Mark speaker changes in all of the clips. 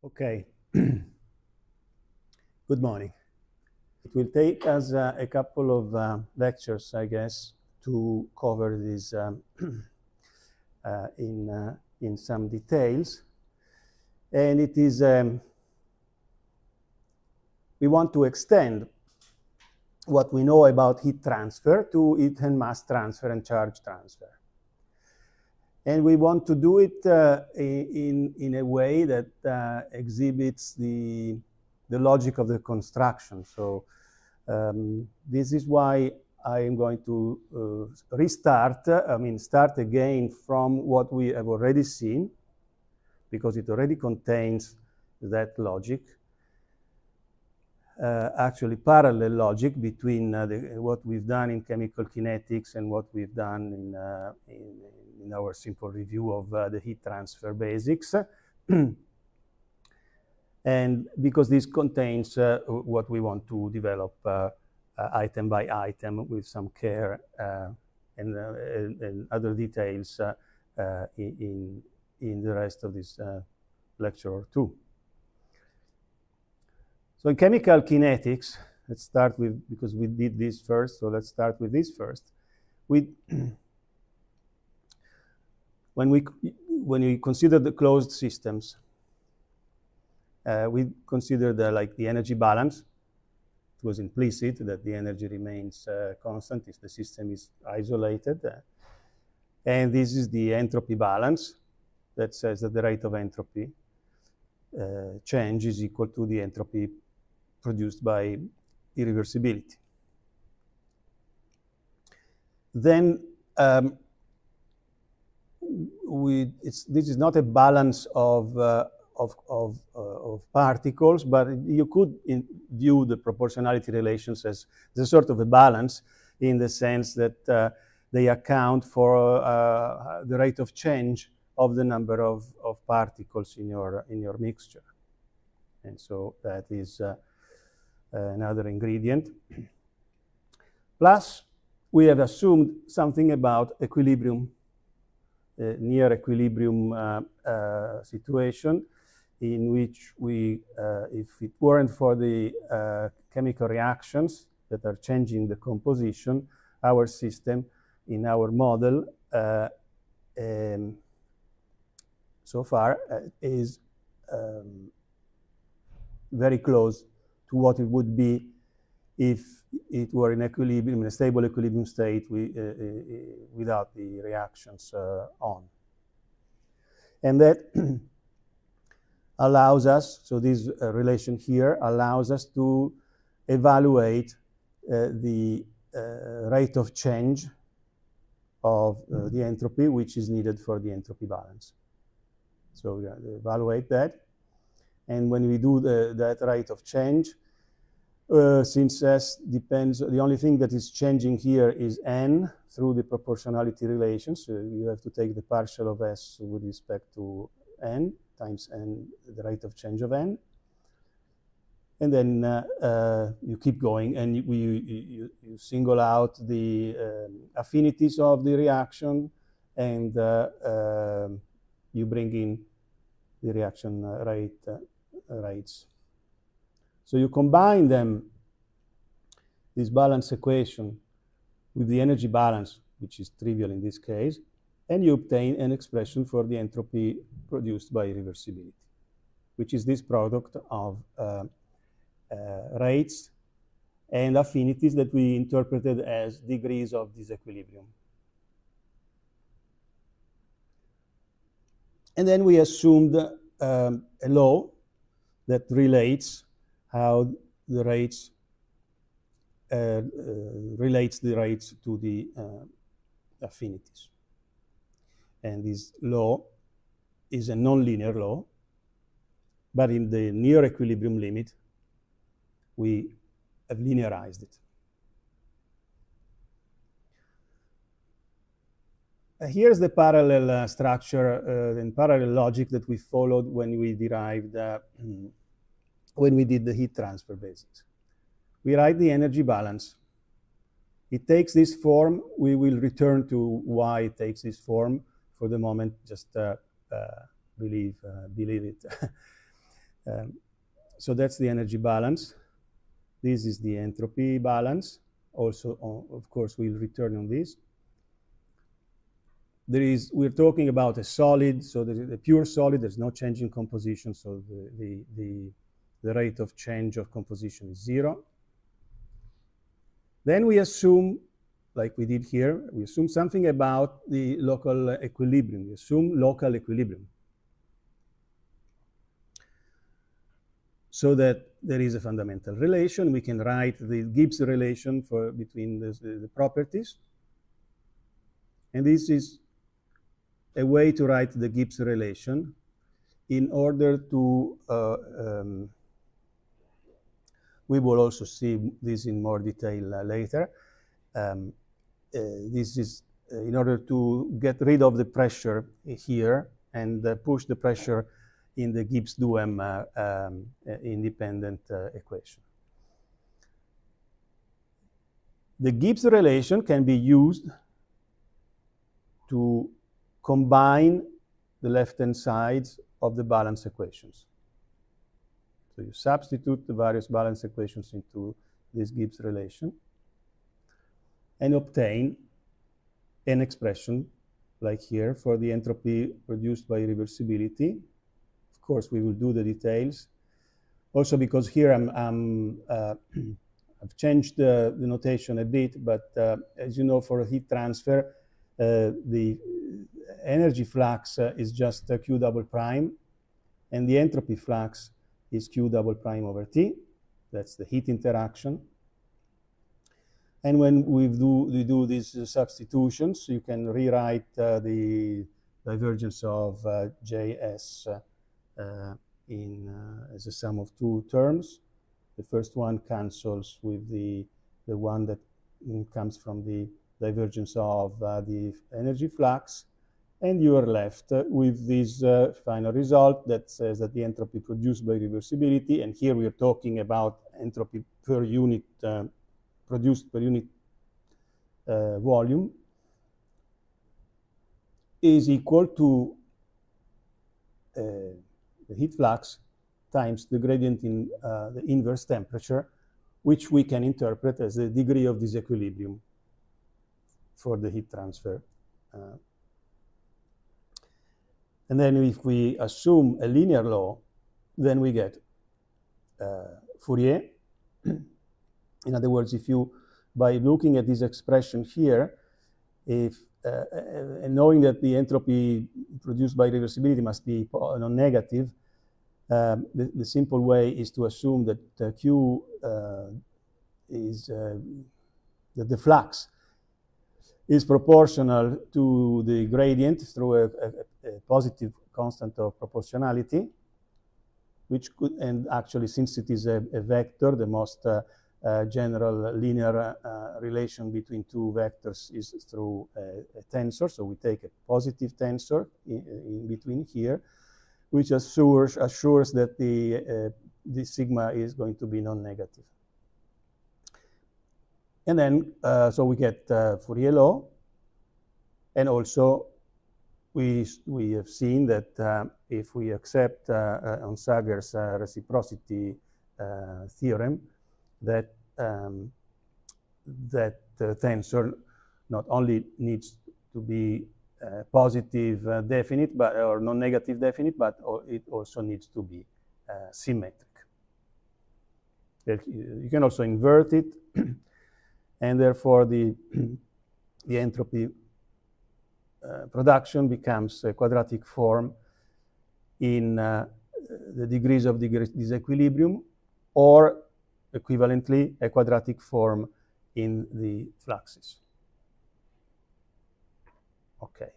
Speaker 1: Okay. Good morning. It will take us a couple of lectures, I guess, to cover this in some details. And it is, we want to extend what we know about heat transfer to heat and mass transfer and charge transfer. And we want to do it in a way that exhibits the logic of the construction. So this is why I am going to start again from what we have already seen, because it already contains that logic. Actually, parallel logic between what we've done in chemical kinetics and what we've done in our simple review of the heat transfer basics. And because this contains what we want to develop item by item with some care and other details in the rest of this lecture or two. So in chemical kinetics, let's start with, because we did this first, so let's start with this first. When we consider the closed systems, we consider the energy balance. It was implicit that the energy remains constant if the system is isolated. And this is the entropy balance that says that the rate of entropy change is equal to the entropy produced by irreversibility. Then this is not a balance of particles, but you could view the proportionality relations as a sort of a balance, in the sense that they account for the rate of change of the number of particles in your mixture. And so that is another ingredient. Plus, we have assumed something about equilibrium, near equilibrium situation, in which we, if it weren't for the chemical reactions that are changing the composition, our system in our model so far is very close to what it would be if it were in equilibrium, in a stable equilibrium state without the reactions on. And that allows us, so this relation here allows us to evaluate the rate of change of the entropy, which is needed for the entropy balance. So we evaluate that. And when we do that rate of change, since S depends, the only thing that is changing here is N through the proportionality relation. So you have to take the partial of S with respect to N times N, the rate of change of N. And then you keep going, and you single out the affinities of the reaction, and you bring in the reaction rates. So you combine them, this balance equation, with the energy balance, which is trivial in this case, and you obtain an expression for the entropy produced by irreversibility, which is this product of rates and affinities that we interpreted as degrees of disequilibrium. And then we assumed a law that relates how the rates relates the rates to the affinities. And this law is a nonlinear law, but in the near equilibrium limit, we have linearized it. Here's the parallel structure and parallel logic that we followed when we derived, when we did the heat transfer basics. We write the energy balance. It takes this form. We will return to why it takes this form. For the moment, just believe it. So that's the energy balance. This is the entropy balance. Also, of course, we'll return on this. We're talking about a solid, so the pure solid, there's no change in composition, so the rate of change of composition is 0. Then we assume, like we did here, we assume something about the local equilibrium. We assume local equilibrium, so that there is a fundamental relation. We can write the Gibbs relation between the properties. And this is a way to write the Gibbs relation in order to, we will also see this in more detail later. This is in order to get rid of the pressure here and push the pressure in the Gibbs-Duhem independent equation. The Gibbs relation can be used to combine the left-hand sides of the balance equations. So you substitute the various balance equations into this Gibbs relation and obtain an expression like here for the entropy produced by reversibility. Of course, we will do the details. Also because here I've changed the notation a bit, but as you know, for a heat transfer, the energy flux is just Q double prime, and the entropy flux is Q double prime over T. That's the heat interaction. And when we do these substitutions, you can rewrite the divergence of Js as a sum of two terms. The first one cancels with the one that comes from the divergence of the energy flux, and you are left with this final result that says that the entropy produced by reversibility, and here we are talking about entropy per unit produced per unit volume, is equal to the heat flux times the gradient in the inverse temperature, which we can interpret as the degree of disequilibrium for the heat transfer. And then if we assume a linear law, then we get Fourier. In other words, if you, by looking at this expression here, if and knowing that the entropy produced by reversibility must be non-negative, the simple way is to assume that Q is that the flux is proportional to the gradient through a positive constant of proportionality, which could, and actually since it is a vector, the most general linear relation between two vectors is through a tensor. So we take a positive tensor in between here, which assures that the sigma is going to be non-negative. And then, so we get Fourier law, and also we have seen that if we accept Onsager's reciprocity theorem, that that tensor not only needs to be positive definite, but or non-negative definite, but it also needs to be symmetric. You can also invert it. And therefore, the entropy production becomes a quadratic form in the degrees of disequilibrium, or equivalently, a quadratic form in the fluxes. Okay.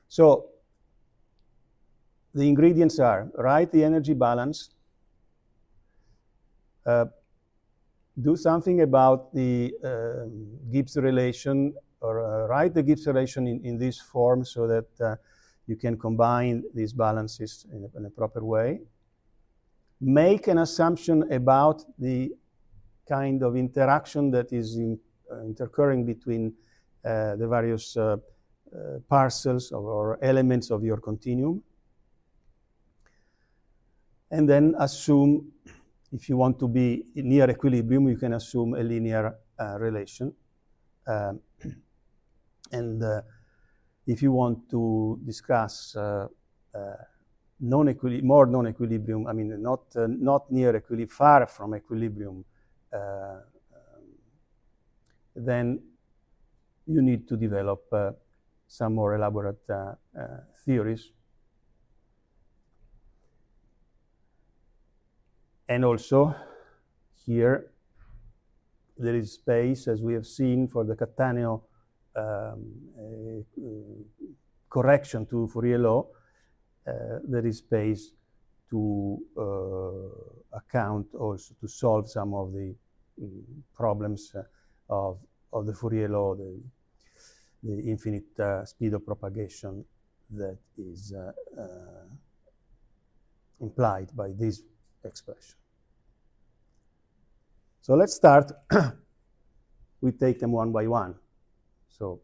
Speaker 1: So the ingredients are: write the energy balance, do something about the Gibbs relation, or write the Gibbs relation in this form so that you can combine these balances in a proper way. Make an assumption about the kind of interaction that is intercurring between the various parcels or elements of your continuum. And then assume, if you want to be near equilibrium, you can assume a linear relation. If you want to discuss more non-equilibrium, I mean, not near equilibrium, far from equilibrium, then you need to develop some more elaborate theories. And also, here, there is space, as we have seen, for the Cattaneo correction to Fourier law. There is space to account also, to solve some of the problems of the Fourier law, the infinite speed of propagation that is implied by this expression. So let's start. We take them one by one. So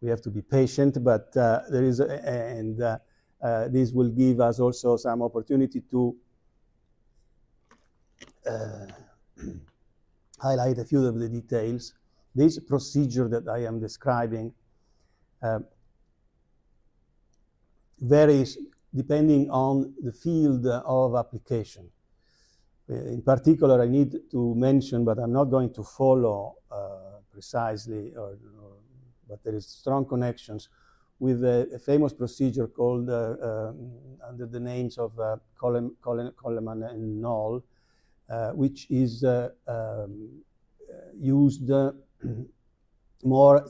Speaker 1: we have to be patient, but there is, this will give us also some opportunity to highlight a few of the details. This procedure that I am describing varies depending on the field of application. In particular, I need to mention, but I'm not going to follow precisely, but there is strong connections with a famous procedure called, under the names of Coleman and Knoll, which is used more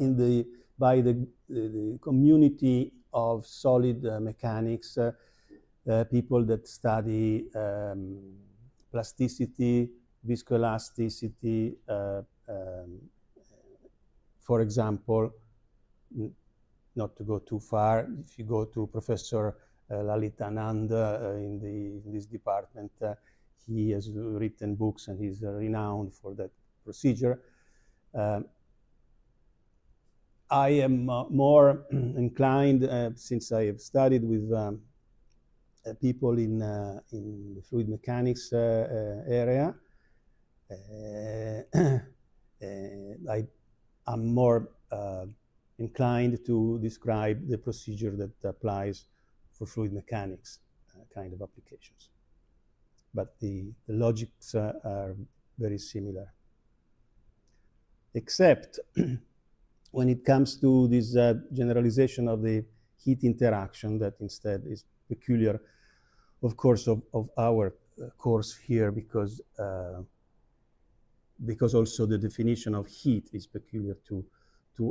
Speaker 1: by the community of solid mechanics, people that study plasticity, viscoelasticity, for example, not to go too far, if you go to Professor Lalitanand in this department, he has written books and he's renowned for that procedure. I am more inclined, since I have studied with people in the fluid mechanics area, I'm more inclined to describe the procedure that applies for fluid mechanics kind of applications. But the logics are very similar. Except when it comes to this generalization of the heat interaction that instead is peculiar, of course, of our course here, because also the definition of heat is peculiar to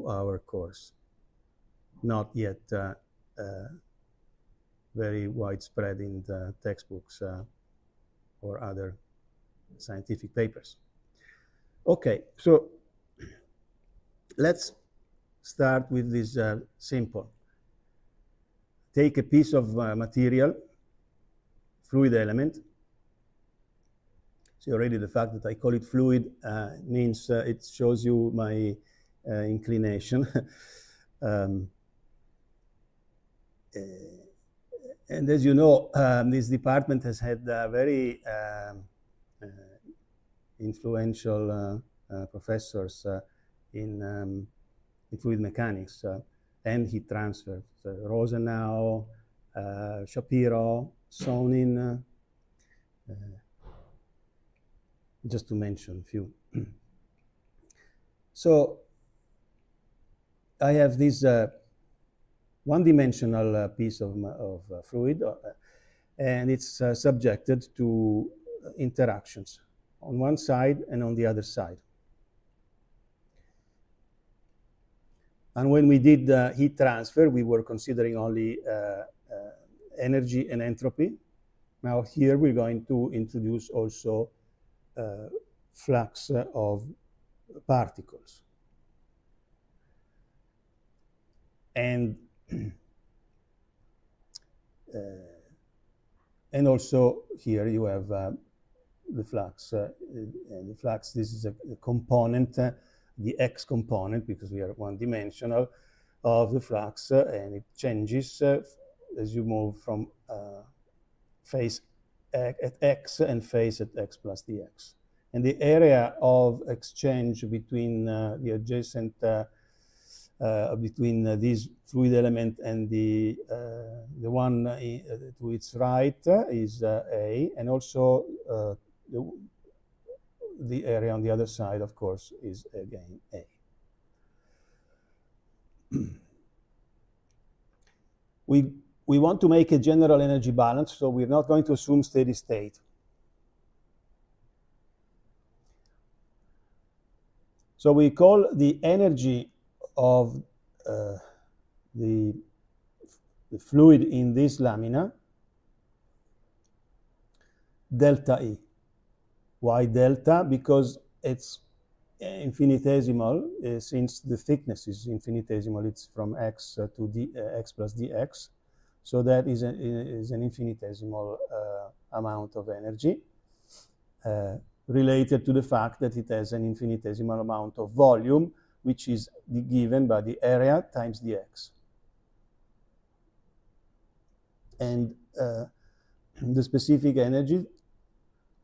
Speaker 1: our course, not yet very widespread in the textbooks or other scientific papers. Okay, so let's start with this simple. Take a piece of material, fluid element. See already the fact that I call it fluid means it shows you my inclination. And as you know, this department has had very influential professors in fluid mechanics and heat transfer. So Rosenau, Shapiro, Sonin, just to mention a few. So I have this one-dimensional piece of fluid, and it's subjected to interactions on one side and on the other side. And when we did heat transfer, we were considering only energy and entropy. Now here we're going to introduce also flux of particles. And also here you have the flux. And the flux, this is a component, the x component, because we are one-dimensional, of the flux, and it changes as you move from phase at x and phase at x plus dx. And the area of exchange between the adjacent, between this fluid element and the one to its right is A, and also the area on the other side, of course, is again A. We want to make a general energy balance, so we're not going to assume steady state. So we call the energy of the fluid in this lamina delta E. Why delta? Because it's infinitesimal, since the thickness is infinitesimal. It's from x to x plus dx. So that is an infinitesimal amount of energy related to the fact that it has an infinitesimal amount of volume, which is given by the area times dx. And the specific energy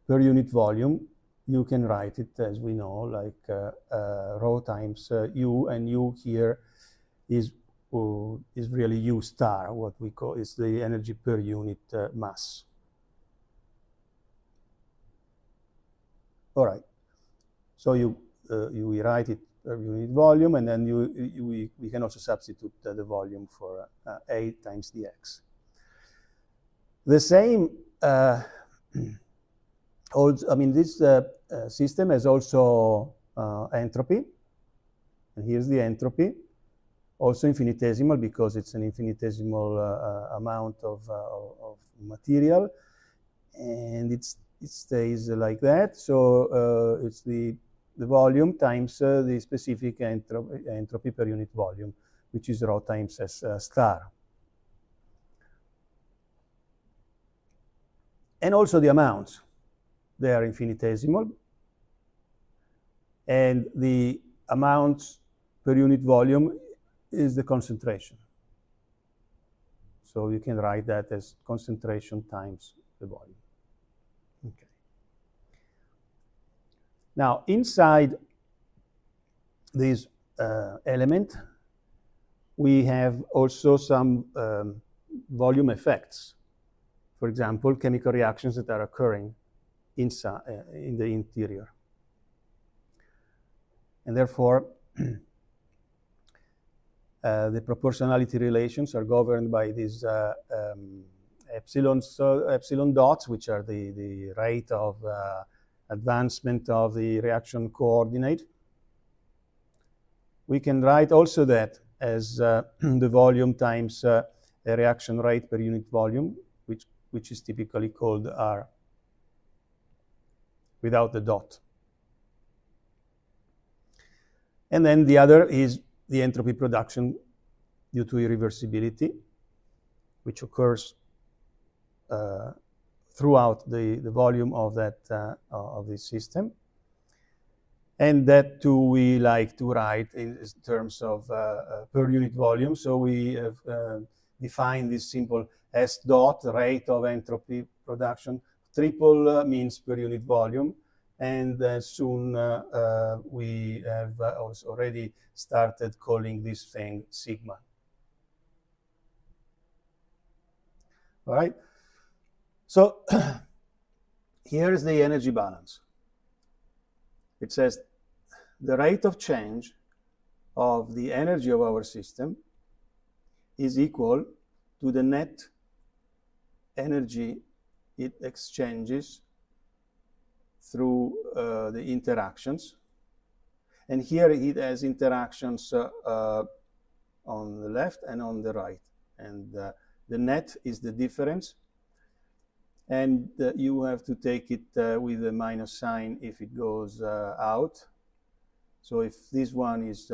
Speaker 1: per unit volume, you can write it, as we know, like rho times u, and u here is really u star, what we call is the energy per unit mass. All right, so we write it per unit volume, and then we can also substitute the volume for A times dx. The same, this system has also entropy, and here's the entropy, also infinitesimal because it's an infinitesimal amount of material, and it stays like that. So it's the volume times the specific entropy per unit volume, which is rho times S star. And also the amounts, they are infinitesimal, and the amounts per unit volume is the concentration. So you can write that as concentration times the volume. Okay. Now, inside this element, we have also some volume effects. For example, chemical reactions that are occurring inside in the interior. And therefore, the proportionality relations are governed by these epsilon dots, which are the rate of advancement of the reaction coordinate. We can write also that as the volume times a reaction rate per unit volume, which is typically called R, without the dot. And then the other is the entropy production due to irreversibility, which occurs throughout the volume of of this system. And that too we like to write in terms of per unit volume. So we have defined this simple S dot, rate of entropy production. Triple means per unit volume. And soon we have also already started calling this thing sigma. All right. So here is the energy balance. It says the rate of change of the energy of our system is equal to the net energy it exchanges through the interactions. And here it has interactions on the left and on the right. And the net is the difference. And you have to take it with a minus sign if it goes out. So if this one is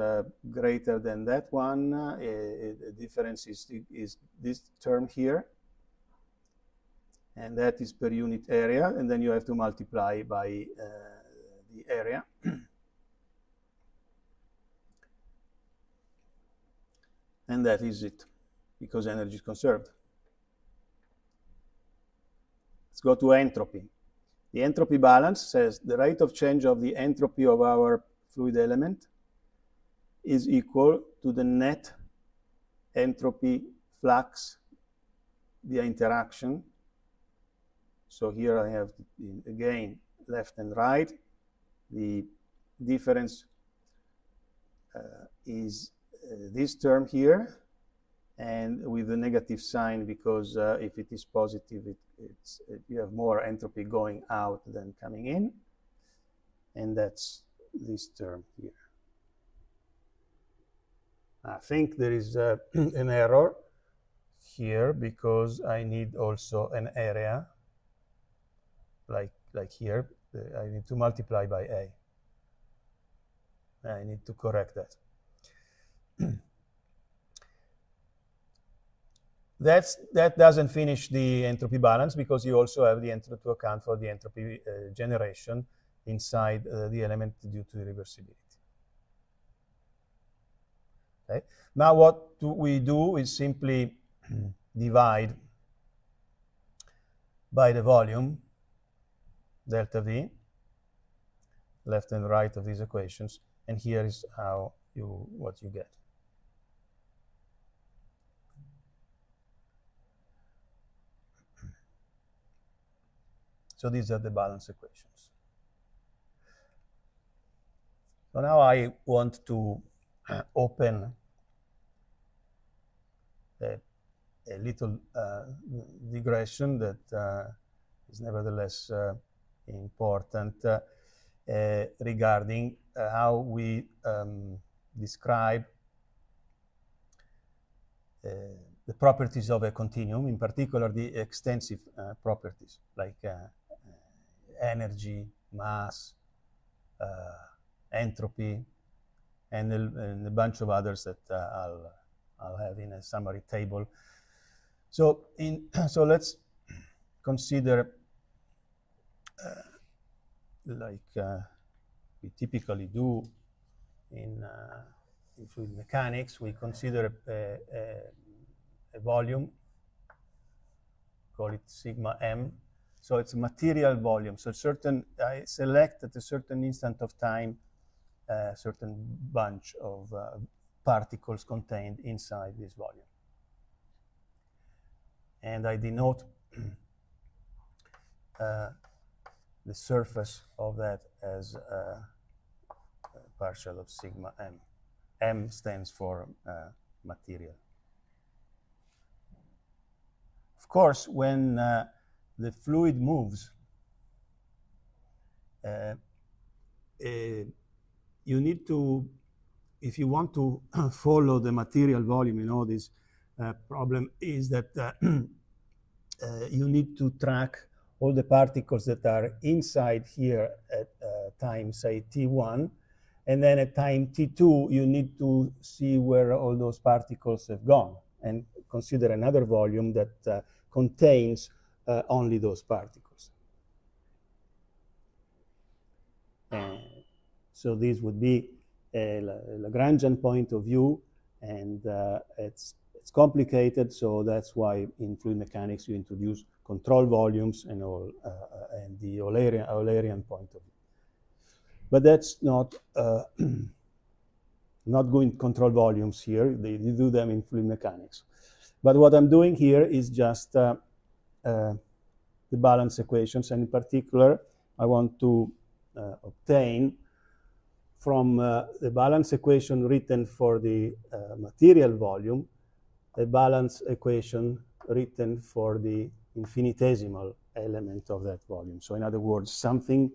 Speaker 1: greater than that one, the difference is this term here. And that is per unit area. And then you have to multiply by the area. And that is it, because energy is conserved. Let's go to entropy. The entropy balance says the rate of change of the entropy of our fluid element is equal to the net entropy flux via interaction. So here I have, again, left and right. The difference is this term here, and with the negative sign, because if it is positive, you have more entropy going out than coming in, and that's this term here. I think there is an error here because I need also an area like here. I need to multiply by A. I need to correct that. That doesn't finish the entropy balance because you also have the entropy to account for the entropy generation inside the element due to irreversibility. Okay. Now what we do is simply divide by the volume, delta V, left and right of these equations, and here is what you get. So these are the balance equations. So now I want to open a little digression that is nevertheless important regarding how we describe the properties of a continuum, in particular the extensive properties like energy, mass, entropy, and a bunch of others that I'll have in a summary table. So let's consider like we typically do in fluid mechanics. We consider a volume, call it sigma m. So it's a material volume. So I select at a certain instant of time a certain bunch of particles contained inside this volume. And I denote the surface of that as a partial of sigma m. M stands for material. Of course, when the fluid moves, you need to, if you want to follow the material volume, you know, this problem is that you need to track all the particles that are inside here at time, say, t1, and then at time t2, you need to see where all those particles have gone and consider another volume that contains only those particles. So this would be a Lagrangian point of view, and it's complicated, so that's why in fluid mechanics you introduce control volumes and all, and the Eulerian point of view. But that's not going to control volumes here. You do them in fluid mechanics. But what I'm doing here is just the balance equations, and in particular, I want to obtain from the balance equation written for the material volume, a balance equation written for the infinitesimal element of that volume. So in other words, something,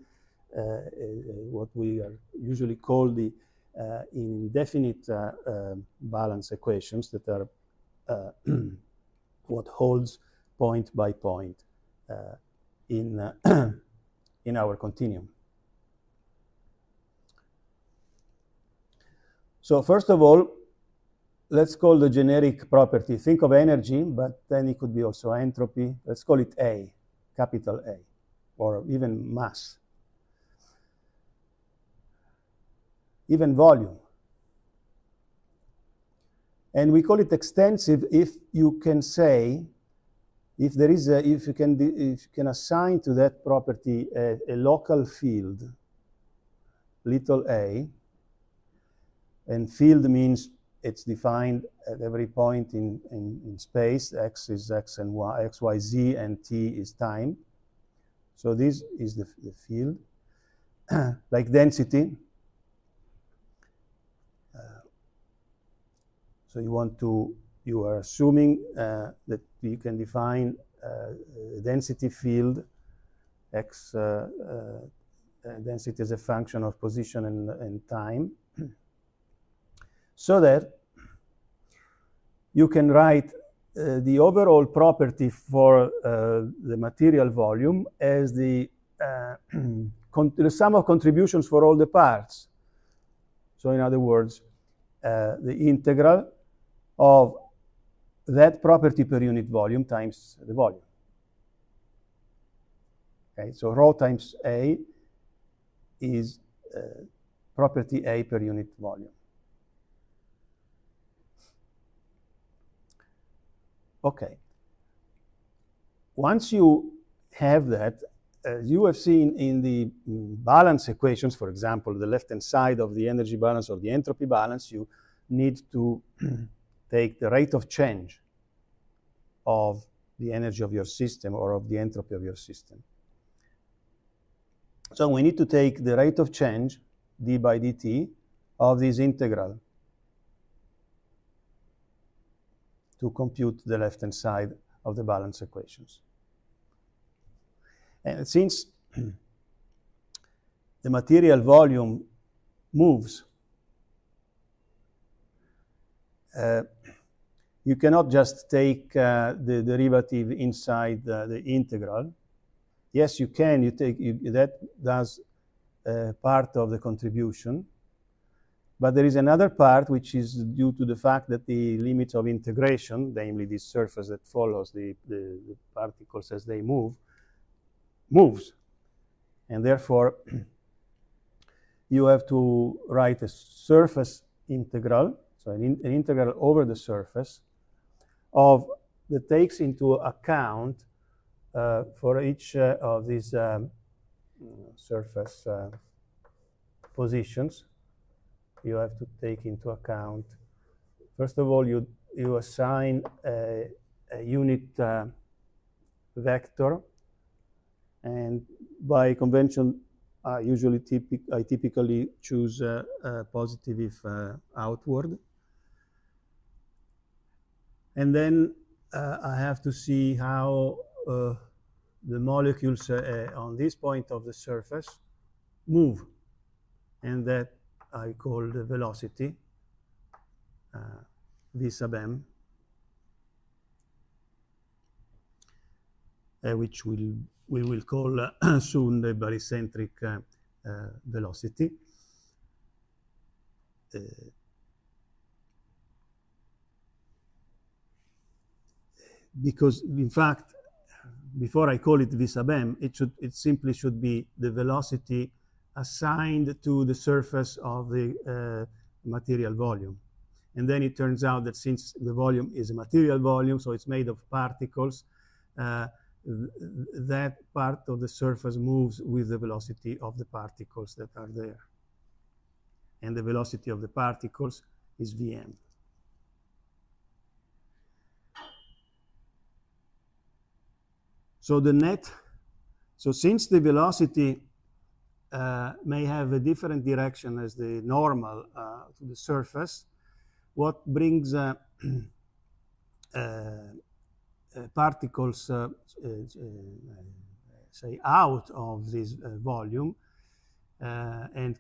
Speaker 1: what we are usually call the indefinite balance equations that are what holds point by point in our continuum. So first of all, let's call the generic property. Think of energy, but then it could be also entropy. Let's call it A, capital A, or even mass, even volume. And we call it extensive if you can say, if there is if you can assign to that property a local field, little a, and field means it's defined at every point in space. X is x and y, x, y, z, and t is time. So this is the field. Like density. So you are assuming that you can define a density field, x density as a function of position and time, so that you can write the overall property for the material volume as the sum of contributions for all the parts. So in other words, the integral of that property per unit volume times the volume. Okay, so rho times A is property A per unit volume. Okay. Once you have that, as you have seen in the balance equations, for example, the left-hand side of the energy balance or the entropy balance, you need to take the rate of change of the energy of your system or of the entropy of your system. So we need to take the rate of change, d by dt, of this integral to compute the left-hand side of the balance equations. And since the material volume moves, you cannot just take the derivative inside the integral. Yes, you can. That does part of the contribution. But there is another part which is due to the fact that the limits of integration, namely this surface that follows the particles as they move, moves. And therefore, you have to write a surface integral, so an integral over the surface, that takes into account for each of these surface positions. You have to take into account, first of all, you assign a unit vector, and by convention, I typically choose positive if outward. And then I have to see how the molecules on this point of the surface move, and that I call the velocity, v sub m, which we will call soon the barycentric velocity. Because in fact, before I call it v sub m, it simply should be the velocity assigned to the surface of the material volume. And then it turns out that since the volume is a material volume, so it's made of particles, that part of the surface moves with the velocity of the particles that are there. And the velocity of the particles is Vm. So the net, so since the velocity may have a different direction as the normal to the surface, what brings particles, say, out of this volume and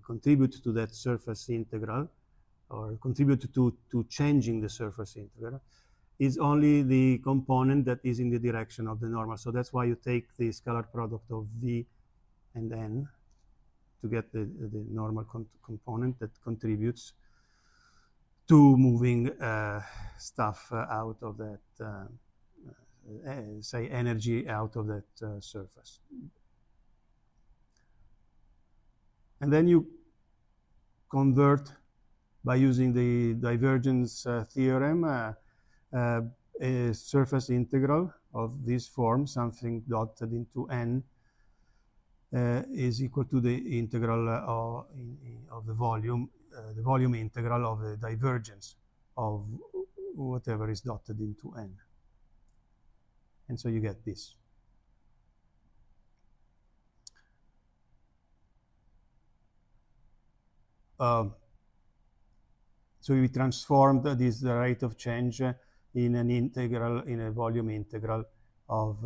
Speaker 1: contribute to that surface integral, or contribute to changing the surface integral, is only the component that is in the direction of the normal. So that's why you take the scalar product of V and N to get the normal component that contributes to moving stuff out of that, say, energy out of that surface. And then you convert by using the divergence theorem a surface integral of this form, something dotted into n, is equal to the integral of the volume integral of the divergence of whatever is dotted into n. And so you get this. So we transformed this rate of change in an integral, in a volume integral of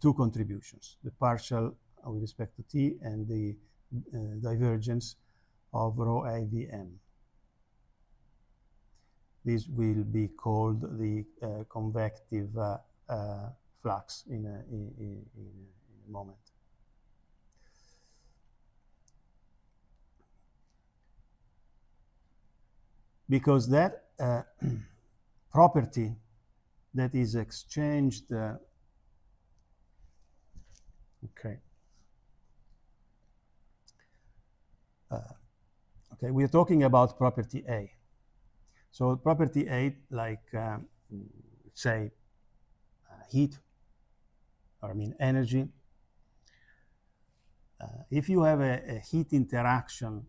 Speaker 1: two contributions, the partial with respect to t and the divergence of rho AVM. This will be called the convective flux in a moment. Because that property that is exchanged, okay, we are talking about property A. So property A, like say heat, or I mean energy. If you have a heat interaction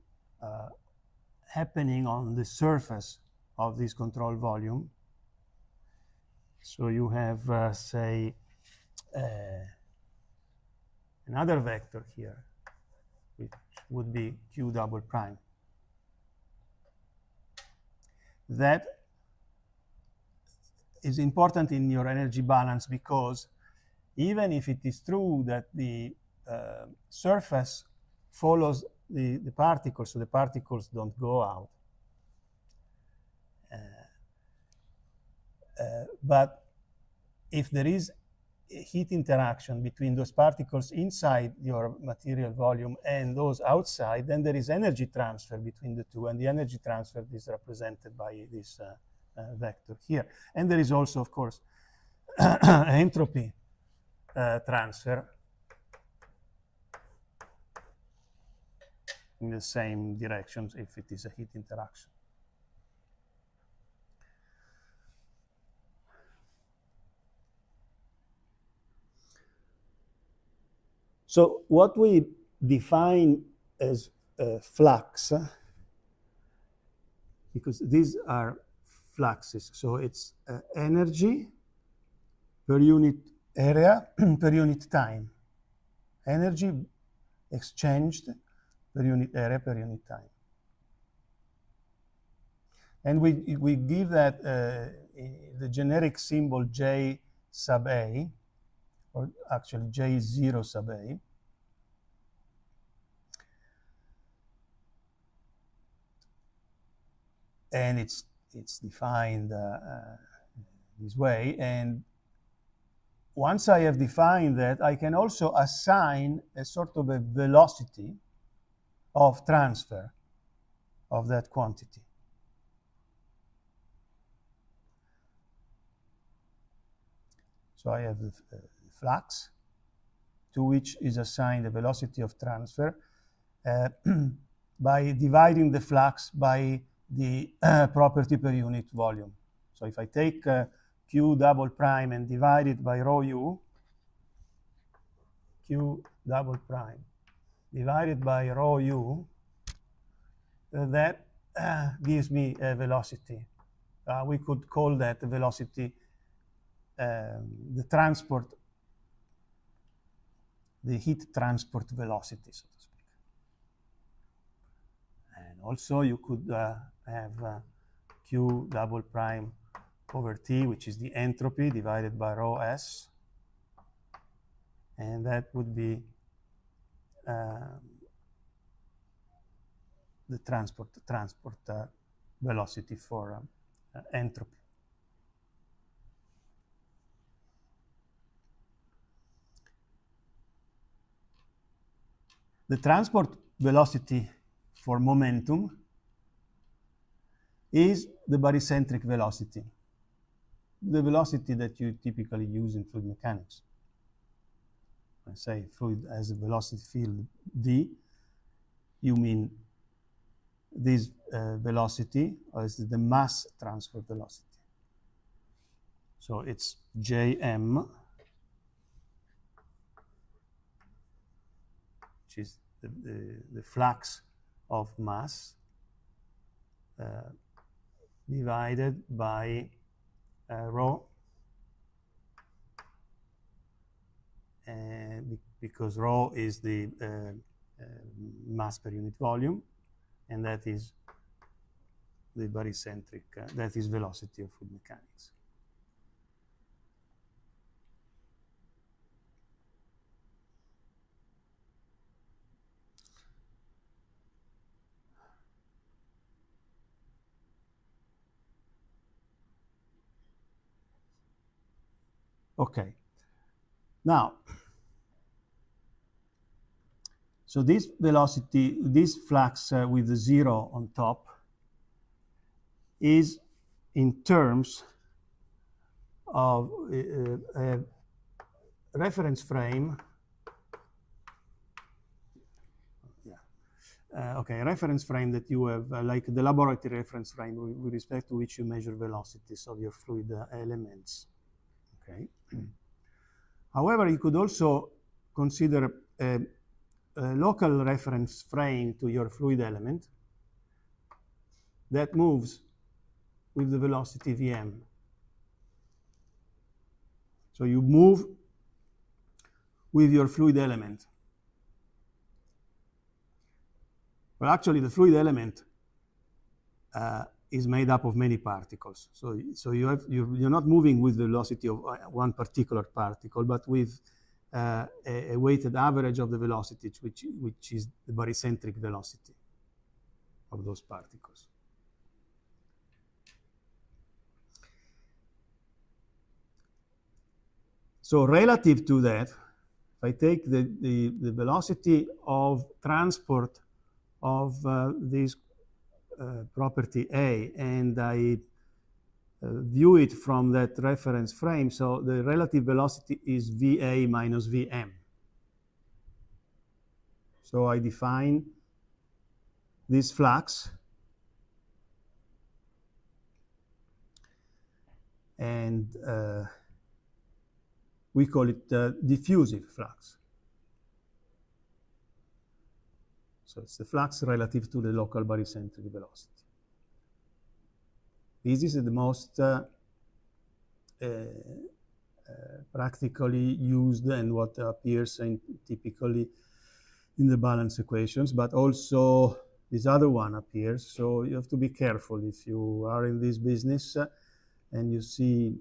Speaker 1: happening on the surface of this control volume, so you have, say, another vector here, which would be Q double prime. That is important in your energy balance because even if it is true that the surface follows the particles, so the particles don't go out, but if there is a heat interaction between those particles inside your material volume and those outside, then there is energy transfer between the two, and the energy transfer is represented by this vector here. And there is also, of course, entropy transfer in the same directions if it is a heat interaction. So what we define as flux, because these are fluxes, so it's energy per unit area per unit time. Energy exchanged per unit area per unit time. And we give that the generic symbol J sub A, or actually J0 sub A. And it's defined this way. And once I have defined that, I can also assign a sort of a velocity of transfer of that quantity. So I have the flux, to which is assigned the velocity of transfer by dividing the flux by the property per unit volume. So if I take Q double prime and divide it by rho u, Q double prime divided by rho u, that gives me a velocity. We could call that the velocity, the transport, the heat transport velocity, so to speak. And also you could have Q double prime over T, which is the entropy divided by rho S. And that would be the transport velocity for entropy. The transport velocity for momentum is the barycentric velocity, the velocity that you typically use in fluid mechanics. When I say fluid has a velocity field V, you mean this velocity, or is the mass transfer velocity. So it's Jm, which is the flux of mass divided by rho, because rho is the mass per unit volume, and that is the barycentric, that is velocity of fluid mechanics. Okay. Now, so this velocity, this flux with the 0 on top is in terms of a reference frame. Okay, a reference frame that you have, like the laboratory reference frame with respect to which you measure velocities of your fluid elements. Okay. However, you could also consider a local reference frame to your fluid element that moves with the velocity Vm. So you move with your fluid element. Well, actually, the fluid element is made up of many particles. So you're not moving with the velocity of one particular particle, but with a weighted average of the velocities, which is the barycentric velocity of those particles. So relative to that, if I take the velocity of transport of this property A, and I view it from that reference frame, so the relative velocity is VA minus Vm. So I define this flux, and we call it diffusive flux. So it's the flux relative to the local barycentric velocity. This is the most practically used and what appears typically in the balance equations, but also this other one appears. So you have to be careful if you are in this business and you see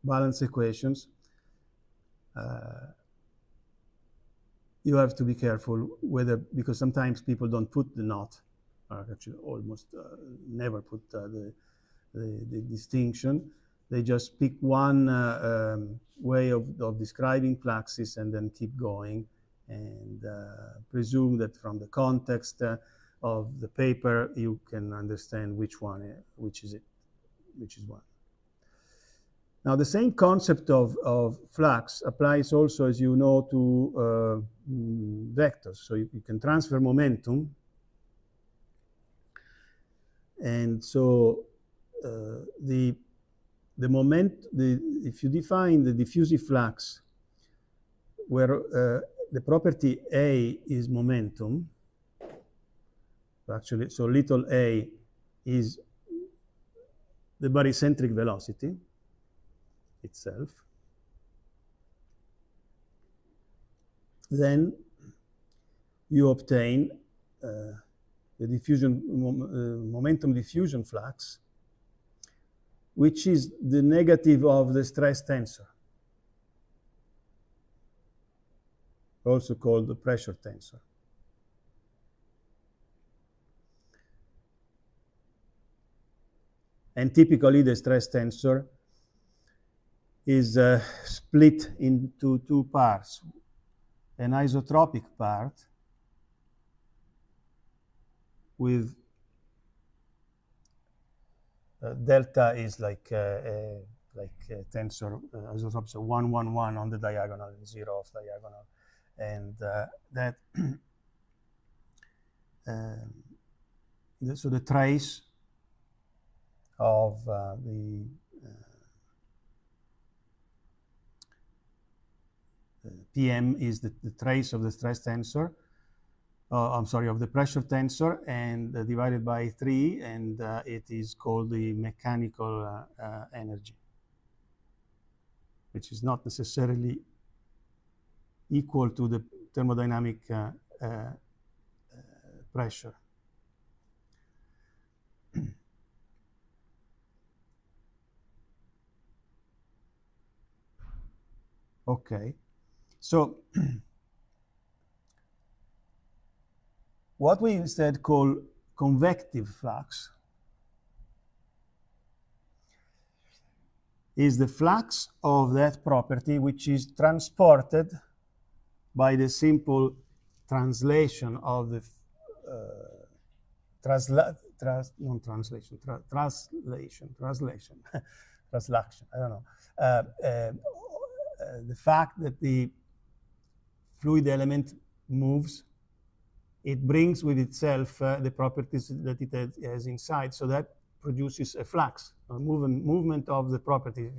Speaker 1: balance equations. You have to be careful whether, because sometimes people don't put the not, or actually almost never put the distinction. They just pick one way of describing fluxes and then keep going, and presume that from the context of the paper you can understand which is one. Now, the same concept of flux applies also, as you know, to vectors. So you can transfer momentum. And so if you define the diffusive flux where the property A is momentum, actually, so little a is the barycentric velocity itself, then you obtain the diffusion momentum diffusion flux, which is the negative of the stress tensor, also called the pressure tensor. And typically the stress tensor is split into two parts: an isotropic part with delta is like a tensor isotropic, so 1, 1, 1 on the diagonal and 0 off diagonal, and so the trace of the PM is the trace of the stress tensor, of the pressure tensor, and divided by 3, and it is called the mechanical energy, which is not necessarily equal to the thermodynamic pressure. Okay, so what we instead call convective flux is the flux of that property which is transported by the simple translation of the translation, I don't know. The fact that the fluid element moves, it brings with itself the properties that it has inside, so that produces a flux, a movement of the property.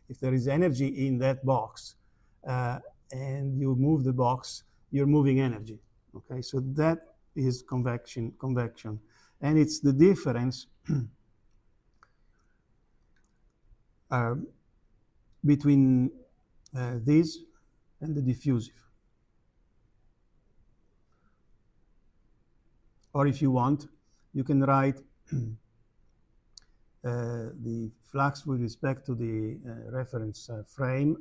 Speaker 1: If there is energy in that box and you move the box, you're moving energy. Okay, so that is convection, and it's the difference between this and the diffusive. Or if you want, you can write the flux with respect to the reference frame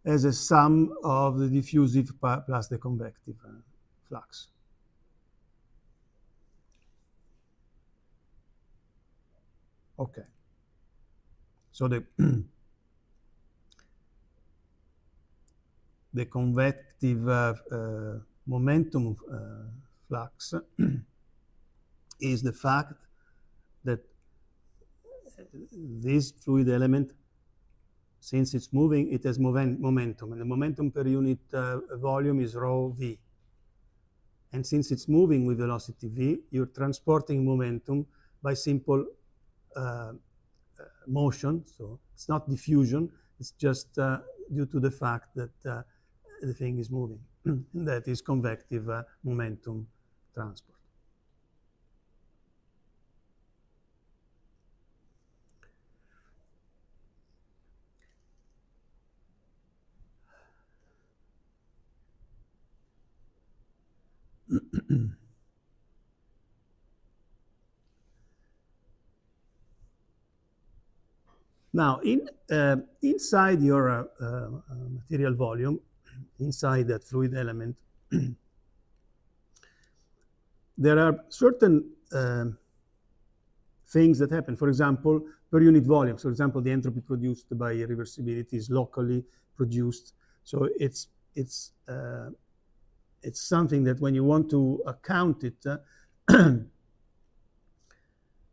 Speaker 1: as a sum of the diffusive plus the convective flux. Okay. So the convective momentum flux is the fact that this fluid element, since it's moving, it has momentum, and the momentum per unit volume is rho v. And since it's moving with velocity v, you're transporting momentum by simple motion. So it's not diffusion, it's just due to the fact that the thing is moving. And that is convective momentum transport. Now, inside your material volume, inside that fluid element, there are certain things that happen. For example, per unit volume. For example, the entropy produced by reversibility is locally produced. So it's something that when you want to account it,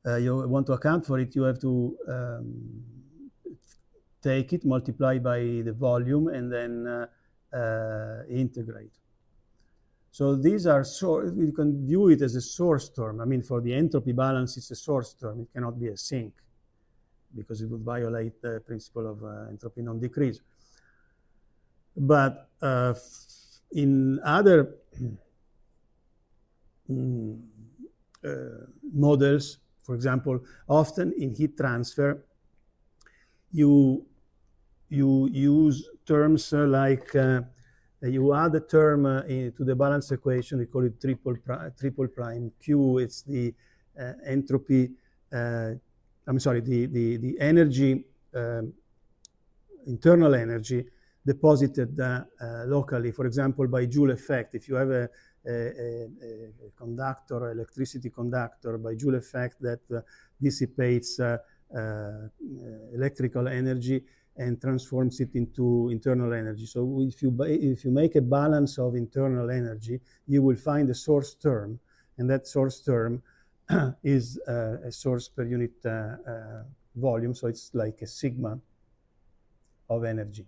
Speaker 1: you want to account for it, you have to take it, multiply by the volume, and then integrate. So these are, you can view it as a source term. I mean, for the entropy balance, it's a source term. It cannot be a sink because it would violate the principle of entropy non-decrease. But in other models, for example, often in heat transfer, you use terms like you add a term to the balance equation. We call it triple prime Q. It's the entropy. I'm sorry, the energy, internal energy deposited locally. For example, by Joule effect. If you have a conductor, electricity conductor, by Joule effect that dissipates electrical energy and transforms it into internal energy. So if you make a balance of internal energy, you will find a source term, and that source term is a source per unit volume. So it's like a sigma of energy.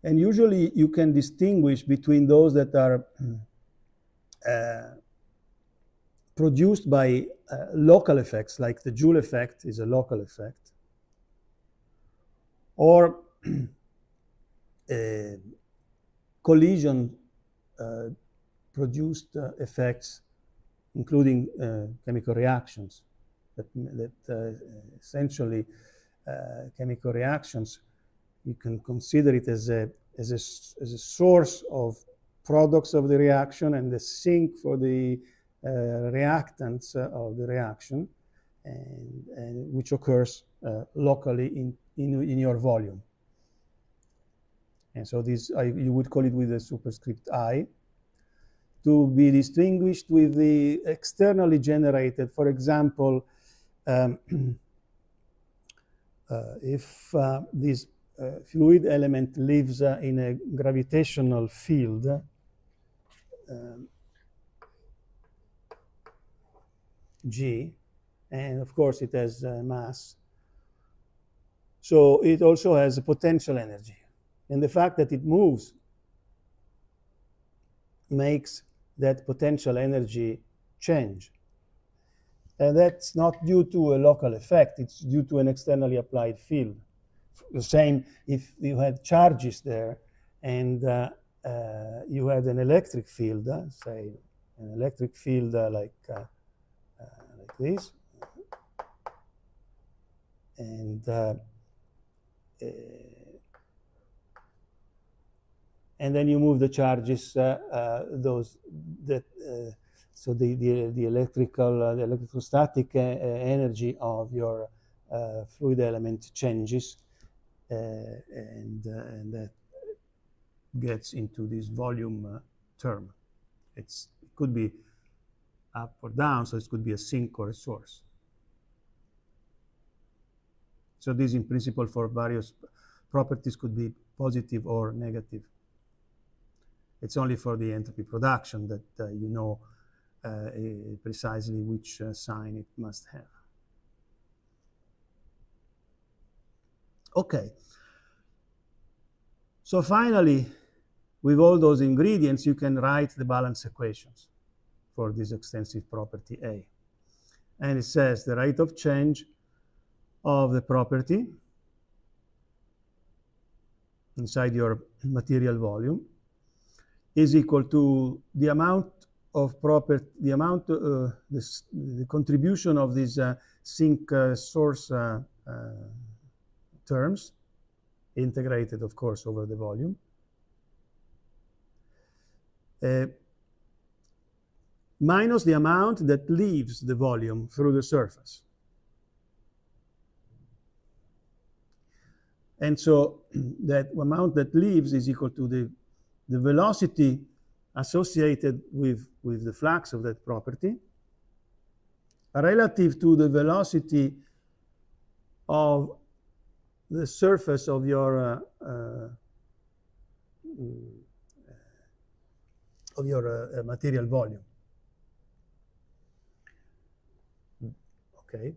Speaker 1: And usually you can distinguish between those that are produced by local effects, like the Joule effect is a local effect, or collision produced effects, including chemical reactions, that essentially chemical reactions, you can consider it as a source of products of the reaction and the sink for the reactants of the reaction, and which occurs locally in your volume. And so this, you would call it with a superscript I, to be distinguished with the externally generated. For example, if this fluid element lives in a gravitational field, G, and of course it has mass, so it also has a potential energy. And the fact that it moves makes that potential energy change. And that's not due to a local effect, it's due to an externally applied field. The same if you had charges there and you had an electric field, say an electric field like this, and then you move the charges, so the electrostatic energy of your fluid element changes, and that gets into this volume term. It could be up or down, so it could be a sink or a source. So this, in principle, for various properties could be positive or negative. It's only for the entropy production that you know precisely which sign it must have. Okay. So finally, with all those ingredients, you can write the balance equations for this extensive property A. And it says the rate of change of the property inside your material volume is equal to the amount of property, the contribution of these sink source terms, integrated, of course, over the volume, minus the amount that leaves the volume through the surface. And so that amount that leaves is equal to the velocity associated with the flux of that property relative to the velocity of the surface of your material volume. Okay.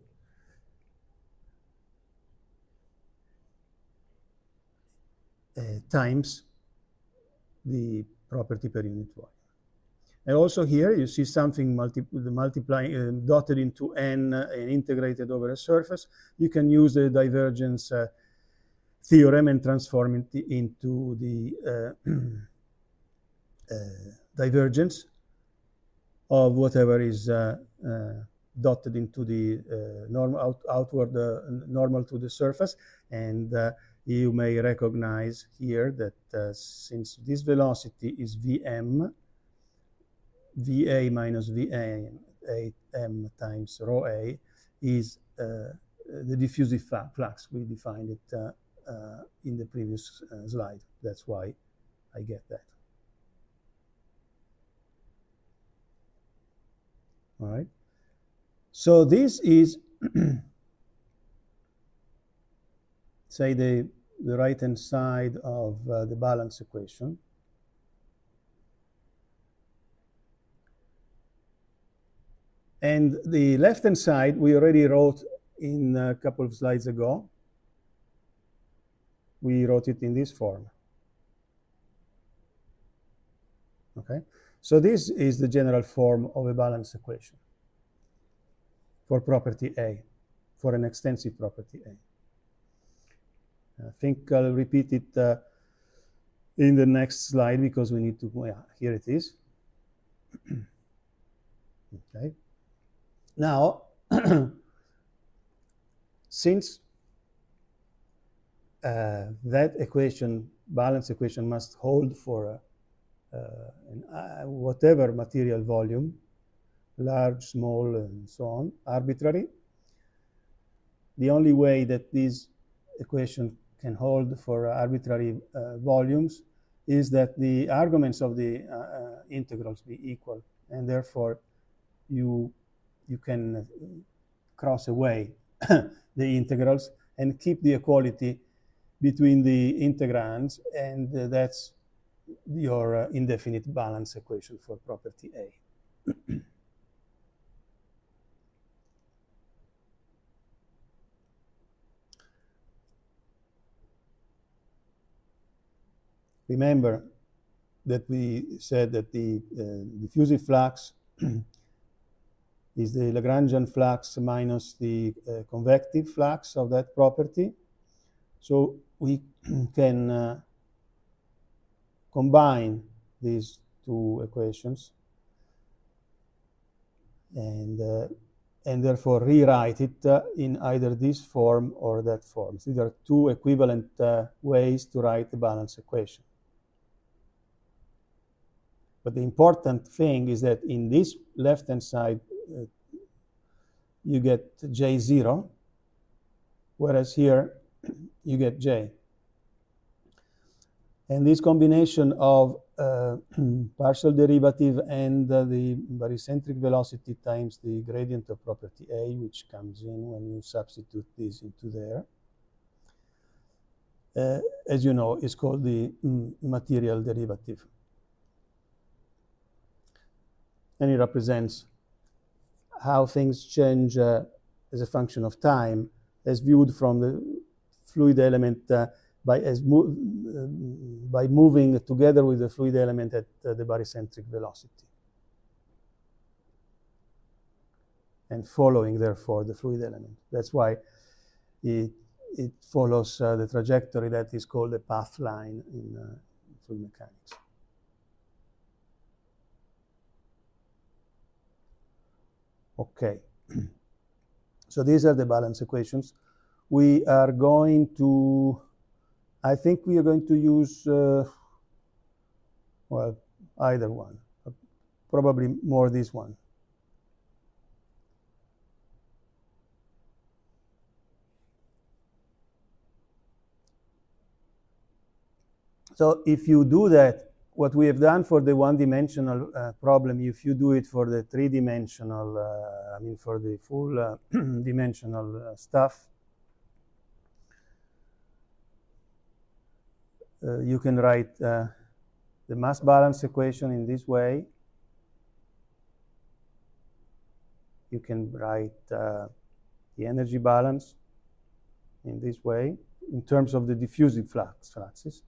Speaker 1: Times the property per unit volume. And also here you see something multiplying, dotted into n and integrated over a surface. You can use the divergence theorem and transform it into the divergence of whatever is dotted into the outward normal to the surface. And you may recognize here that since this velocity is Vm, Va minus Vam times rho A is the diffusive flux. We defined it in the previous slide. That's why I get that. All right. So this is, say, the right-hand side of the balance equation. And the left-hand side, we already wrote in a couple of slides ago. We wrote it in this form. Okay? So this is the general form of a balance equation for property A, for an extensive property A. I think I'll repeat it in the next slide because we need to, yeah, here it is. Okay. Now, since that equation, balance equation, must hold for whatever material volume, large, small, and so on, arbitrary, the only way that this equation can hold for arbitrary volumes is that the arguments of the integrals be equal, and therefore you can cross away the integrals and keep the equality between the integrands, and that's your indefinite balance equation for property A. Remember that we said that the diffusive flux is the Lagrangian flux minus the convective flux of that property. So we can combine these two equations and therefore rewrite it in either this form or that form. So these are two equivalent ways to write the balance equation. But the important thing is that in this left-hand side, you get J0, whereas here you get J. And this combination of partial derivative and the barycentric velocity times the gradient of property A, which comes in when you substitute this into there, as you know, is called the material derivative. And it represents how things change as a function of time, as viewed from the fluid element by moving together with the fluid element at the barycentric velocity, and following, therefore, the fluid element. That's why it follows the trajectory that is called a path line in fluid mechanics. Okay, so these are the balance equations. We are going to, I think we are going to use, well, either one, probably more this one. So if you do that, what we have done for the one-dimensional problem, if you do it for the three-dimensional, I mean for the full dimensional stuff, you can write the mass balance equation in this way. You can write the energy balance in this way in terms of the diffusive fluxes.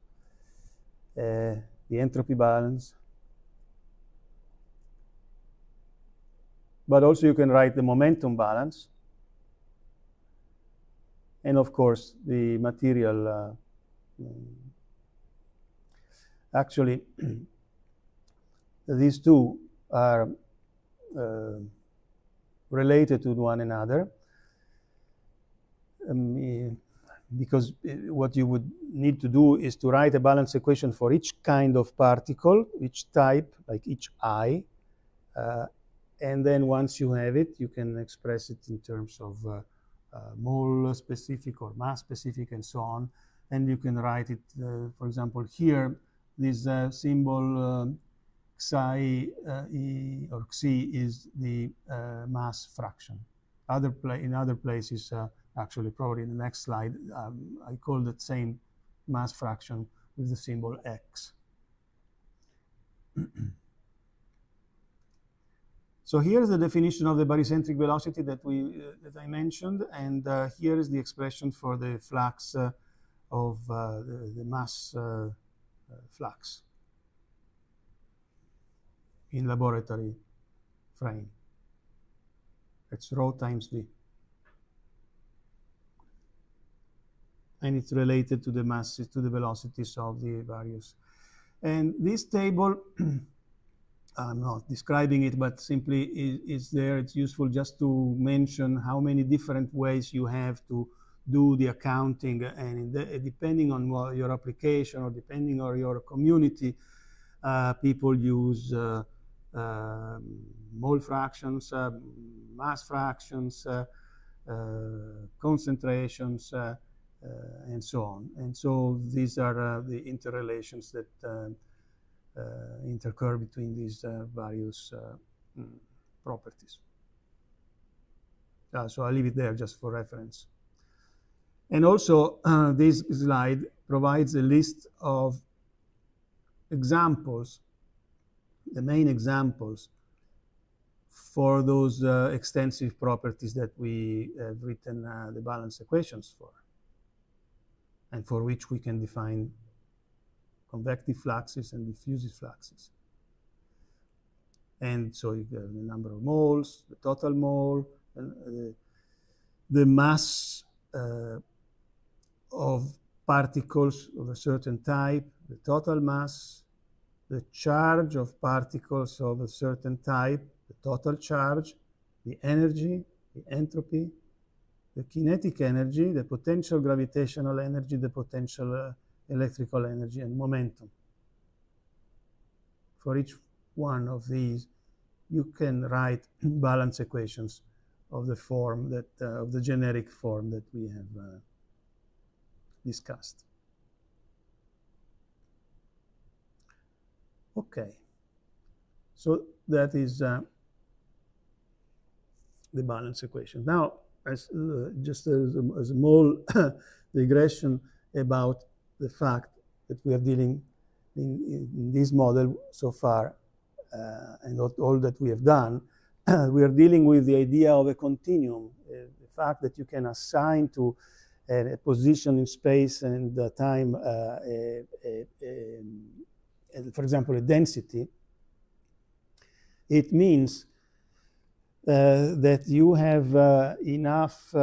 Speaker 1: The entropy balance. But also you can write the momentum balance. And of course, the material. Actually, these two are related to one another. Because what you would need to do is to write a balance equation for each kind of particle, each type, like each I. And then once you have it, you can express it in terms of mole specific or mass specific and so on. And you can write it, for example, here, this symbol psi E or xi is the mass fraction. In other places, actually, probably in the next slide, I call that same mass fraction with the symbol X. So here's the definition of the barycentric velocity that I mentioned, and here is the expression for the flux of the mass flux in laboratory frame. It's rho times V. and it's related to the masses, to the velocities of the various. And this table, I'm not describing it, but simply is there. It's useful just to mention how many different ways you have to do the accounting, and depending on your application or depending on your community, people use mole fractions, mass fractions, concentrations, and so on. And so these are the interrelations that intercur between these various properties. So I'll leave it there just for reference. And also, this slide provides a list of examples, the main examples for those extensive properties that we have written the balance equations for, and for which we can define convective fluxes and diffusive fluxes. And so you have the number of moles, the total mole, and the mass of particles of a certain type, the total mass, the charge of particles of a certain type, the total charge, the energy, the entropy, the kinetic energy, the potential gravitational energy, the potential electrical energy, and momentum. For each one of these, you can write balance equations of the form that, of the generic form that we have discussed. Okay, so that is the balance equation. Now, just as a small digression about the fact that we are dealing in this model so far, and not all that we have done, we are dealing with the idea of a continuum, the fact that you can assign to a position in space and time, for example, a density. It means that you have enough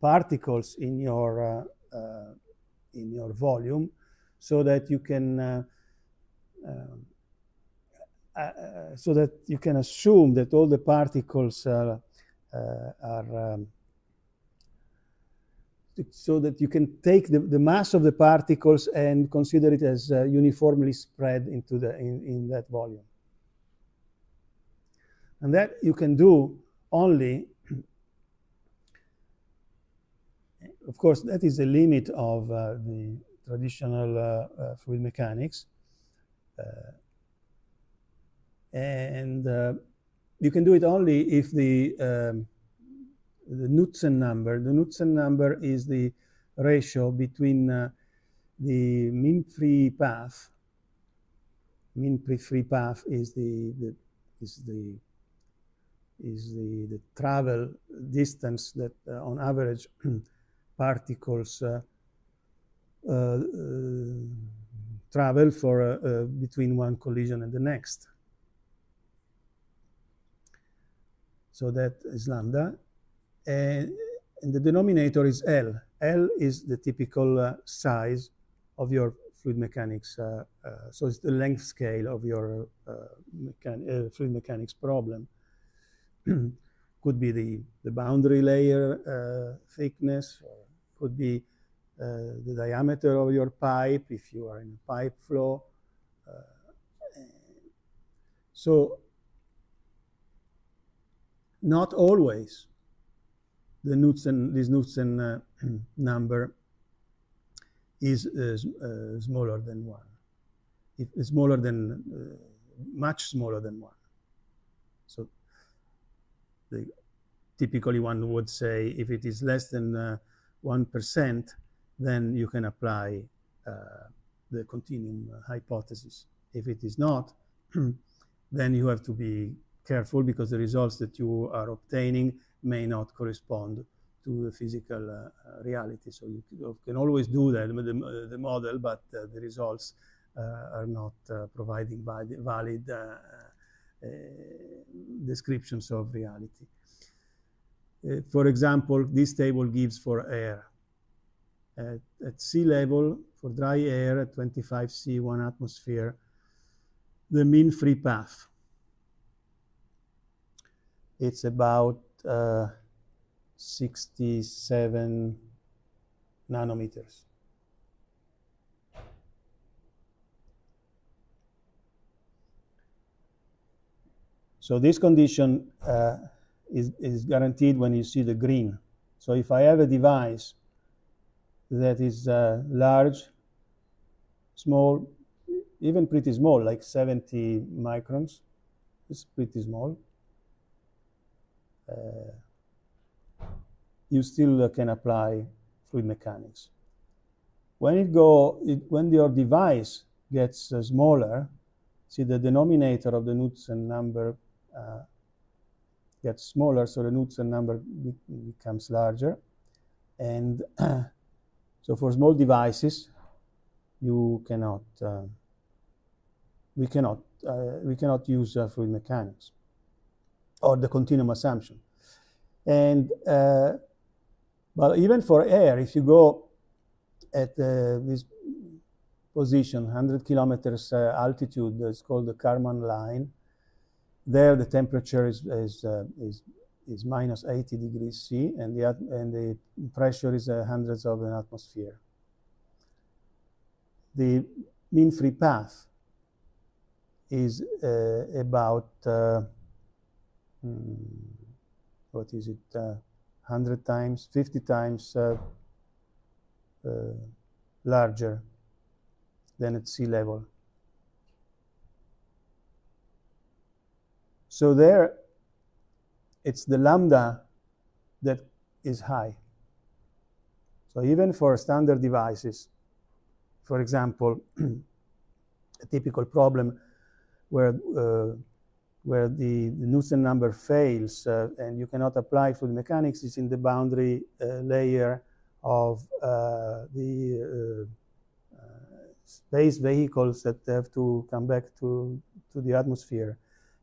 Speaker 1: particles in your volume, so that you can assume that all the particles are so that you can take the mass of the particles and consider it as uniformly spread into in that volume. And that you can do only, of course, that is the limit of the traditional fluid mechanics. And you can do it only if the Knudsen number is the ratio between the mean free path. Mean free path is the travel distance that on average particles travel for between one collision and the next. So that is lambda. And the denominator is L. L is the typical size of your fluid mechanics. So it's the length scale of your fluid mechanics problem. Could be the boundary layer thickness, or could be the diameter of your pipe if you are in a pipe flow. So not always this Knudsen number is smaller than 1. It is smaller than, much smaller than 1. So typically one would say if it is less than 1%, then you can apply the continuum hypothesis. If it is not, then you have to be careful, because the results that you are obtaining may not correspond to the physical reality. So you can always do that, the model, but the results are not providing valid descriptions of reality. For example, this table gives for air. At sea level, for dry air at 25 C, 1 atmosphere, the mean free path, it's about 67 nanometers. So this condition is guaranteed when you see the green. So if I have a device that is large, small, even pretty small, like 70 microns, it's pretty small, you still can apply fluid mechanics. When your device gets smaller, see the denominator of the Knudsen number gets smaller, so the Knudsen number becomes larger. And so for small devices, you cannot, we cannot use fluid mechanics or the continuum assumption. And but even for air, if you go at this position, 100 kilometers altitude, it's called the Kármán line. There, the temperature is minus 80 degrees C, and the pressure is hundreds of an atmosphere. The mean free path is about what is it? 100 times, 50 times larger than at sea level. So there, it's the lambda that is high. So even for standard devices, for example, a typical problem where the Knudsen number fails and you cannot apply fluid mechanics is in the boundary layer of the space vehicles that have to come back to the atmosphere.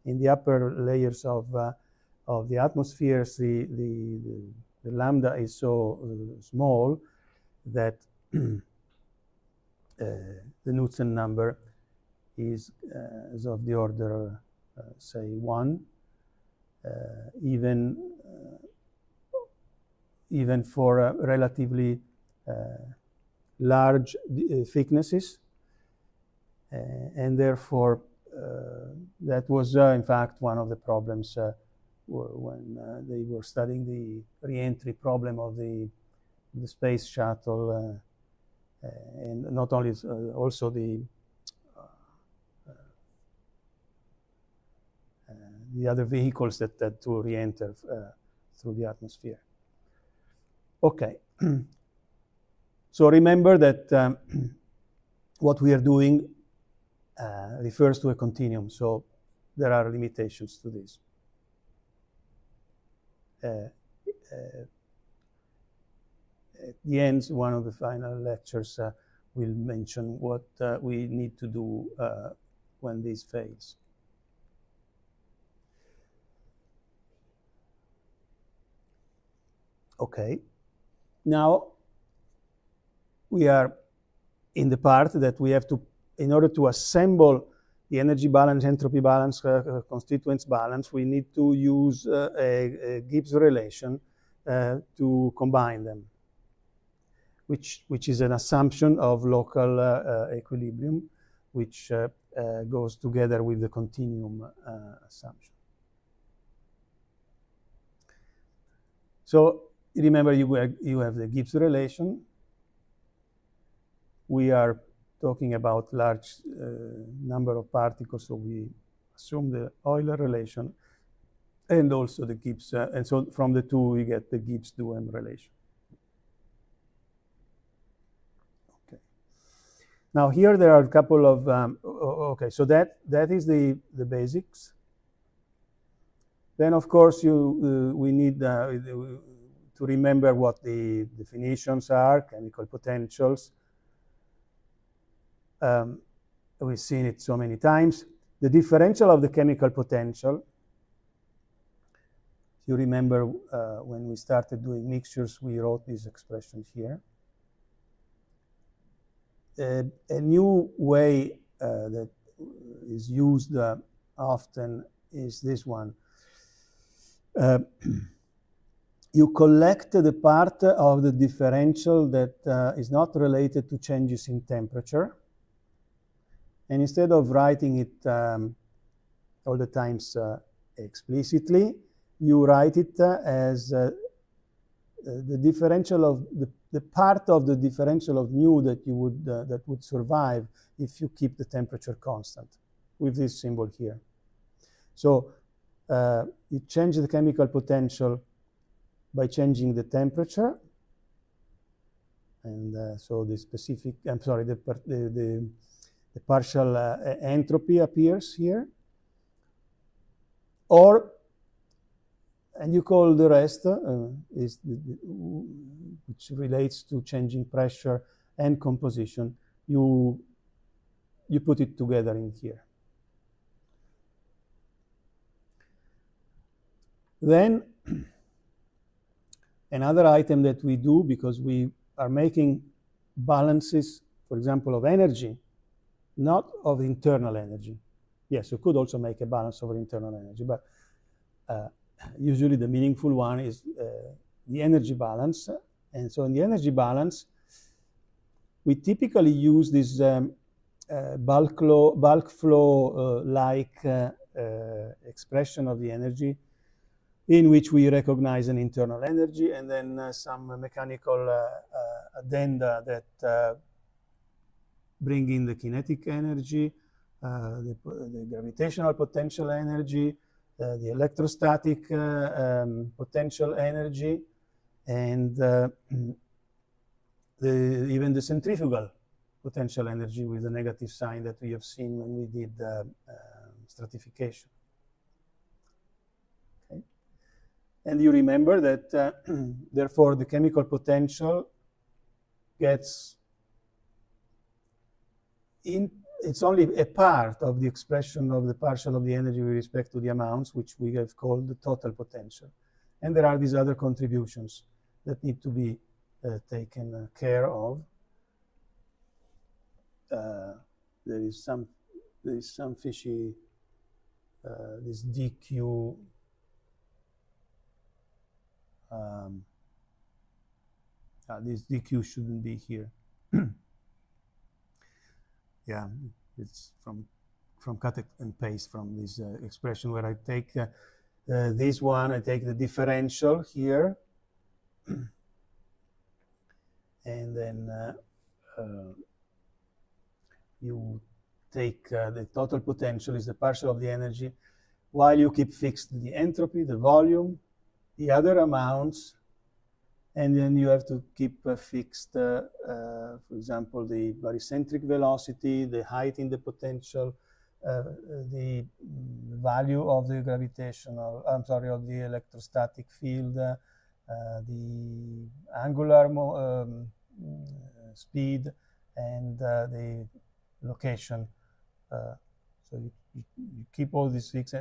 Speaker 1: In the upper layers of the atmospheres, the lambda is so small that the Knudsen number is of the order, say, 1, even for relatively large thicknesses, and therefore that was in fact one of the problems when they were studying the re-entry problem of the space shuttle, and not only also the other vehicles that had to re-enter through the atmosphere. Okay, so remember that what we are doing refers to a continuum, so there are limitations to this. At the end, one of the final lectures will mention what we need to do when this fails. Okay, now we are in the part that we have to, in order to assemble the energy balance, entropy balance, constituents balance, we need to use a Gibbs relation to combine them, which is an assumption of local equilibrium, which goes together with the continuum assumption. So remember, you have the Gibbs relation. We are talking about large number of particles, so we assume the Euler relation and also the Gibbs, and so from the two we get the Gibbs-Duhem relation. Okay. Now here there are a couple of okay, so that is the basics. Then of course we need to remember what the definitions are, chemical potentials. We've seen it so many times. The differential of the chemical potential If you remember, when we started doing mixtures, we wrote this expression here. A new way that is used often is this one. You collect the part of the differential that is not related to changes in temperature, and instead of writing it all the times explicitly, you write it as the differential of the part of the differential of mu that you would that would survive if you keep the temperature constant, with this symbol here. So you change the chemical potential by changing the temperature, and so the specific, I'm sorry, the partial entropy appears here, and you call the rest, which relates to changing pressure and composition, you put it together in here. Then another item that we do, because we are making balances, for example, of energy, not of internal energy. Yes, you could also make a balance over internal energy, but usually the meaningful one is the energy balance. And so in the energy balance, we typically use this bulk flow like expression of the energy, in which we recognize an internal energy and then some mechanical addenda that bring in the kinetic energy, the gravitational potential energy, the electrostatic potential energy, and even the centrifugal potential energy with the negative sign that we have seen when we did stratification. Okay. And you remember that, therefore, the chemical potential gets in. It's only a part of the expression of the partial of the energy with respect to the amounts, which we have called the total potential. And there are these other contributions that need to be taken care of. There is some fishy, this dq. This dq shouldn't be here. Yeah, it's from cut and paste from this expression, where I take this one, I take the differential here, and then you take the total potential is the partial of the energy, while you keep fixed the entropy, the volume, the other amounts, and then you have to keep fixed, for example, the barycentric velocity, the height in the potential, the value of the gravitational, of the electrostatic field, the angular speed, and the location. So you keep all these fixed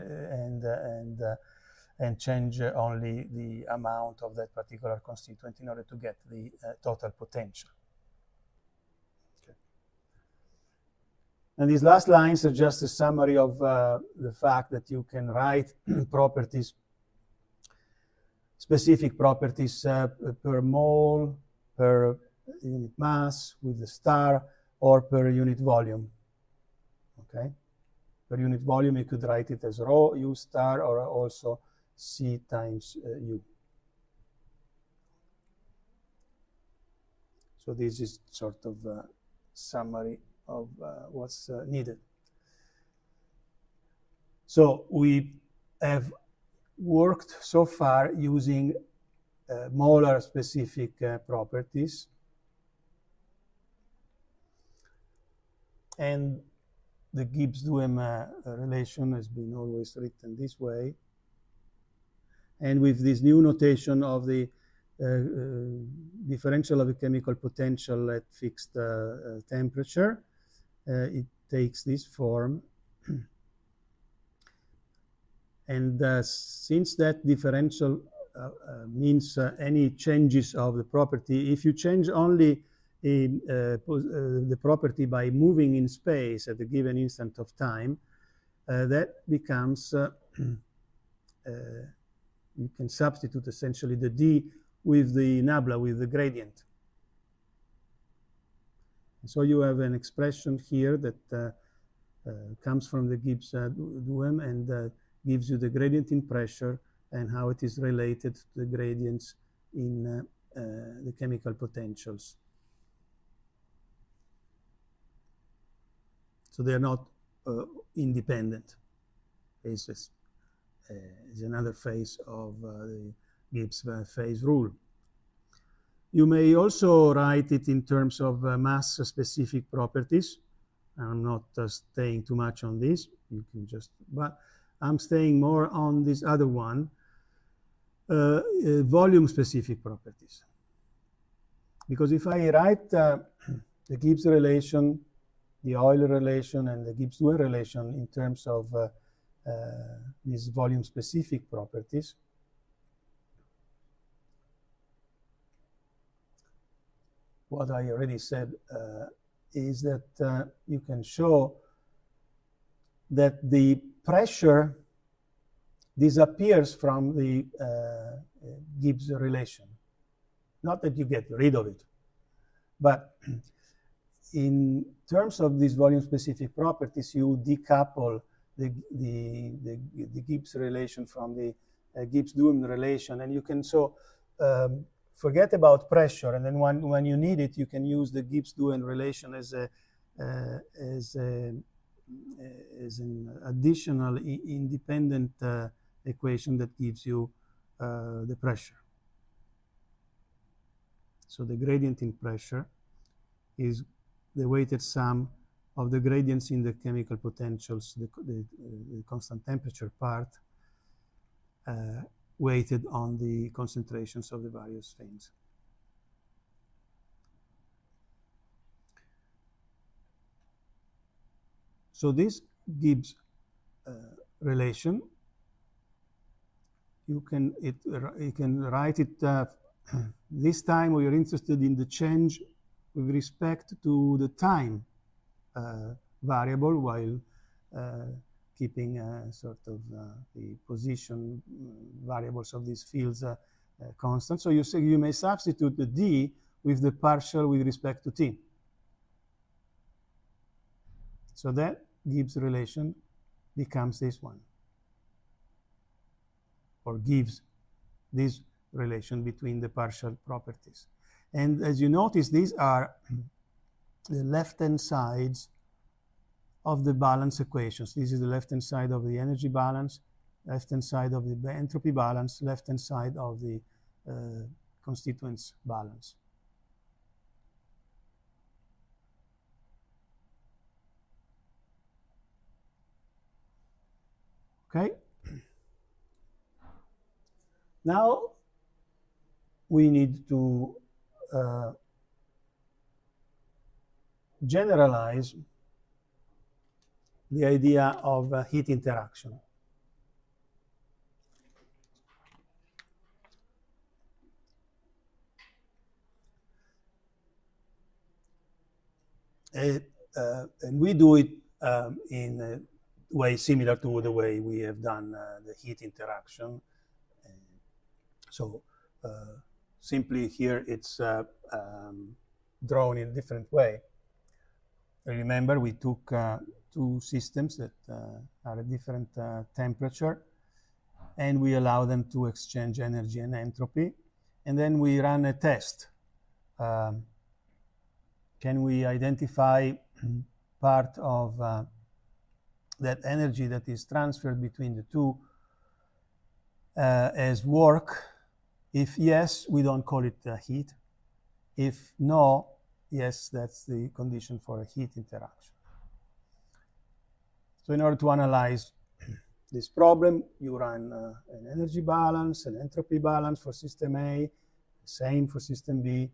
Speaker 1: and change only the amount of that particular constituent in order to get the total potential. Okay. And these last lines are just a summary of the fact that you can write properties, specific properties per mole, per unit mass with the star, or per unit volume. Okay. Per unit volume, you could write it as rho u star, or also C times U. So this is sort of a summary of what's needed. So we have worked so far using molar specific properties, and the Gibbs-Duhem relation has been always written this way. And with this new notation of the differential of the chemical potential at fixed temperature, it takes this form. And since that differential means any changes of the property, if you change only the property by moving in space at a given instant of time, that becomes, you can substitute essentially the d with the nabla, with the gradient. And so you have an expression here that comes from the Gibbs duem and gives you the gradient in pressure and how it is related to the gradients in the chemical potentials. So they are not independent. Is another phase of the Gibbs phase rule. You may also write it in terms of mass-specific properties. I'm not staying too much on this. You can just, but I'm staying more on this other one, volume-specific properties. Because if I write the Gibbs relation, the Euler relation, and the Gibbs-Duhem relation in terms of these volume-specific properties, what I already said is that you can show that the pressure disappears from the Gibbs relation. Not that you get rid of it, but in terms of these volume-specific properties, you decouple the Gibbs relation from the Gibbs-Duhem relation, and you can so forget about pressure, and then when you need it, you can use the Gibbs-Duhem relation as an additional independent equation that gives you the pressure. So the gradient in pressure is the weighted sum of the gradients in the chemical potentials, the constant temperature part, weighted on the concentrations of the various things. So this Gibbs relation, you can write it. This time we are interested in the change with respect to the time variable, while keeping sort of the position variables of these fields constant. So you may substitute the d with the partial with respect to t. So that Gibbs relation becomes this one, or gives this relation between the partial properties. And as you notice, these are the left-hand sides of the balance equations. This is the left-hand side of the energy balance, left-hand side of the entropy balance, left-hand side of the constituents balance. Okay. Now we need to generalize the idea of heat interaction. And we do it in a way similar to the way we have done the heat interaction. So simply here it's drawn in a different way. Remember, we took two systems that are at different temperature, and we allow them to exchange energy and entropy. And then we run a test. Can we identify part of that energy that is transferred between the two as work? If yes, we don't call it heat. If no, yes, that's the condition for a heat interaction. So in order to analyze this problem, you run an energy balance, an entropy balance for system A, same for system B,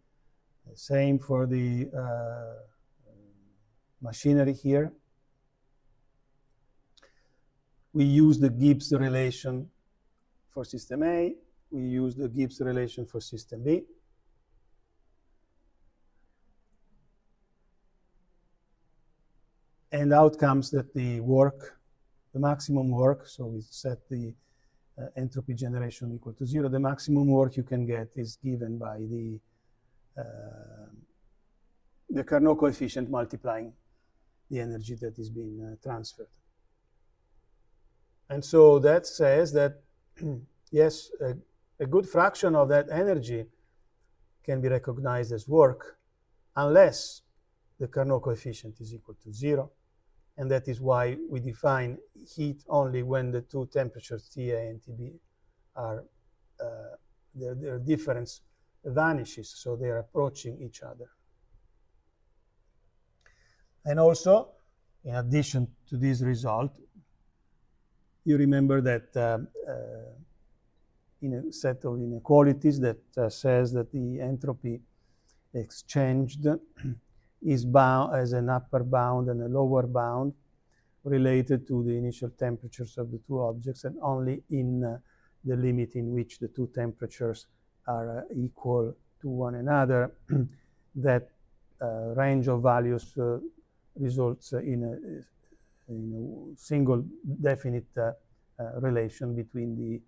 Speaker 1: same for the machinery here. we use the Gibbs relation for system A, we use the Gibbs relation for system B. And out comes that the work, the maximum work, so we set the entropy generation equal to 0. The maximum work you can get is given by the Carnot coefficient multiplying the energy that is being transferred. And so that says that, yes, a good fraction of that energy can be recognized as work unless the Carnot coefficient is equal to 0. And that is why we define heat only when the two temperatures, TA and TB, are their difference vanishes, so they are approaching each other. And also, in addition to this result, you remember that in a set of inequalities that says that the entropy exchanged is bound as an upper bound and a lower bound related to the initial temperatures of the two objects, and only in the limit in which the two temperatures are equal to one another, that range of values results in a single definite relation between the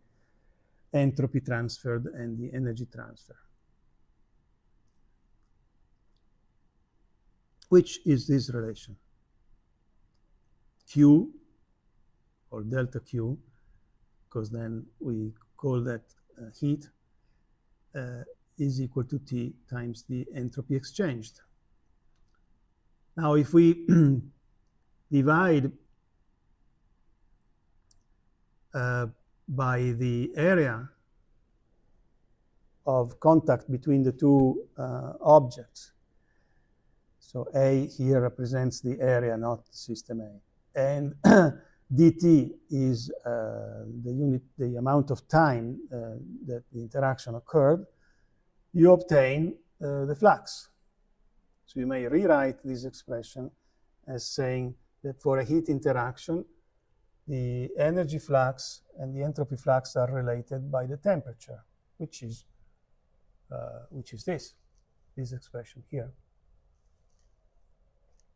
Speaker 1: entropy transferred and the energy transfer. Which is this relation? Q, or delta Q, because then we call that heat, is equal to T times the entropy exchanged. Now, if we divide by the area of contact between the two objects, so A here represents the area, not system A, and dt is the amount of time that the interaction occurred, you obtain the flux. So you may rewrite this expression as saying that for a heat interaction, the energy flux and the entropy flux are related by the temperature, which is this expression here.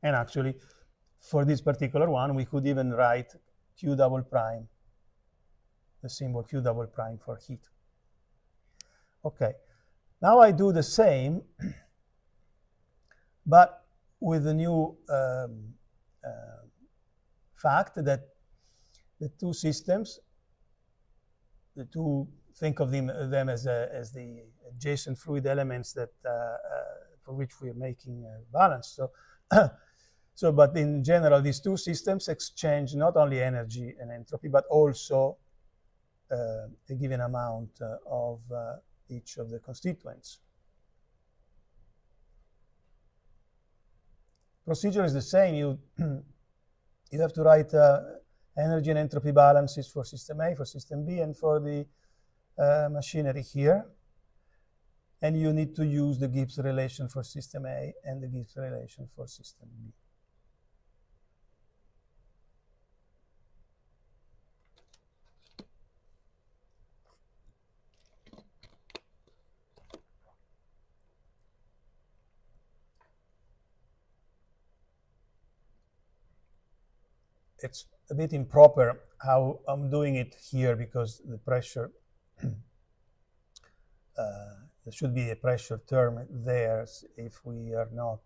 Speaker 1: And actually, for this particular one, we could even write Q double prime, the symbol Q double prime for heat. Okay, now I do the same, but with the new fact that the two systems, think of them as the adjacent fluid elements that for which we are making a balance. So, but in general, these two systems exchange not only energy and entropy, but also a given amount of each of the constituents. Procedure is the same. You have to write energy and entropy balances for system A, for system B, and for the machinery here. And you need to use the Gibbs relation for system A and the Gibbs relation for system B. It's a bit improper how I'm doing it here because the pressure, there should be a pressure term there if we are not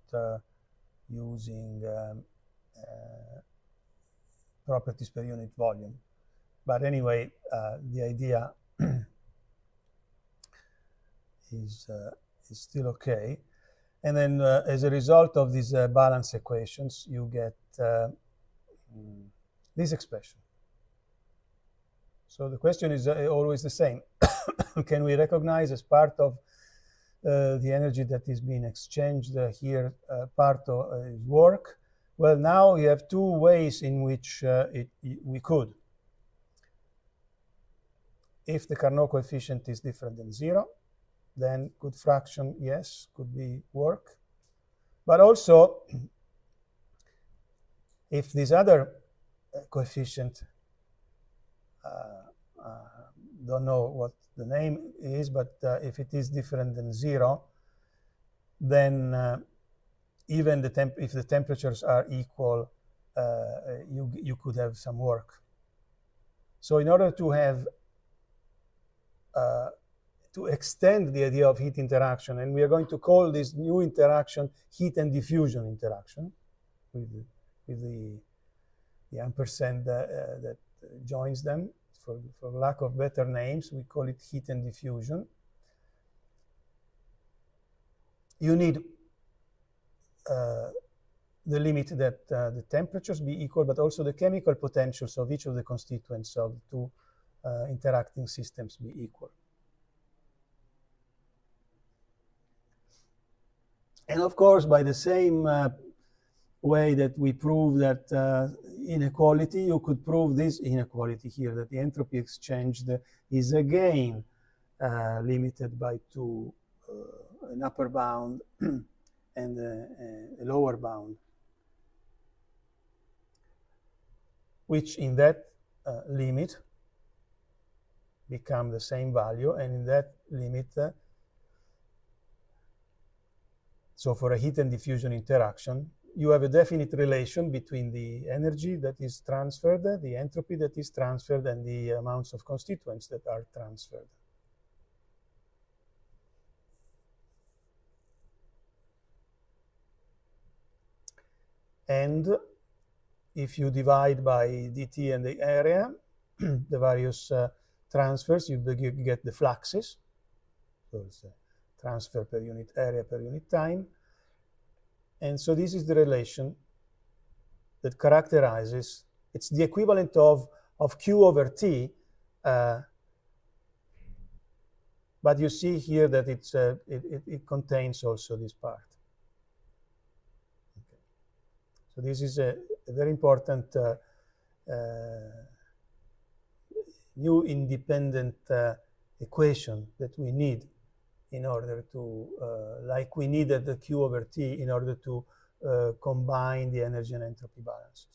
Speaker 1: using properties per unit volume. But anyway, the idea is still okay. And then as a result of these balance equations, you get this expression. So the question is always the same. Can we recognize as part of the energy that is being exchanged here part of work? Well, now we have two ways in which we could. If the Carnot coefficient is different than 0, then good fraction, yes, could be work. But also, if this other coefficient don't know what the name is, but if it is different than 0, then even if the temperatures are equal, you could have some work. So in order to have to extend the idea of heat interaction, and we are going to call this new interaction heat and diffusion interaction with the ampersand that joins them. For lack of better names, we call it heat and diffusion. You need the limit that the temperatures be equal, but also the chemical potentials of each of the constituents of two interacting systems be equal. And of course, by the same way that we prove that inequality, you could prove this inequality here, that the entropy exchanged is again limited by two, an upper bound and a lower bound, which in that limit become the same value, and in that limit, so for a heat and diffusion interaction, you have a definite relation between the energy that is transferred, the entropy that is transferred, and the amounts of constituents that are transferred. And if you divide by dt and the area, the various transfers, you get the fluxes. So it's transfer per unit area per unit time. And so this is the relation that characterizes, it's the equivalent of Q over T, but you see here that it contains also this part. Okay. So this is a very important new independent equation that we need in order to, like we needed the Q over T in order to combine the energy and entropy balances.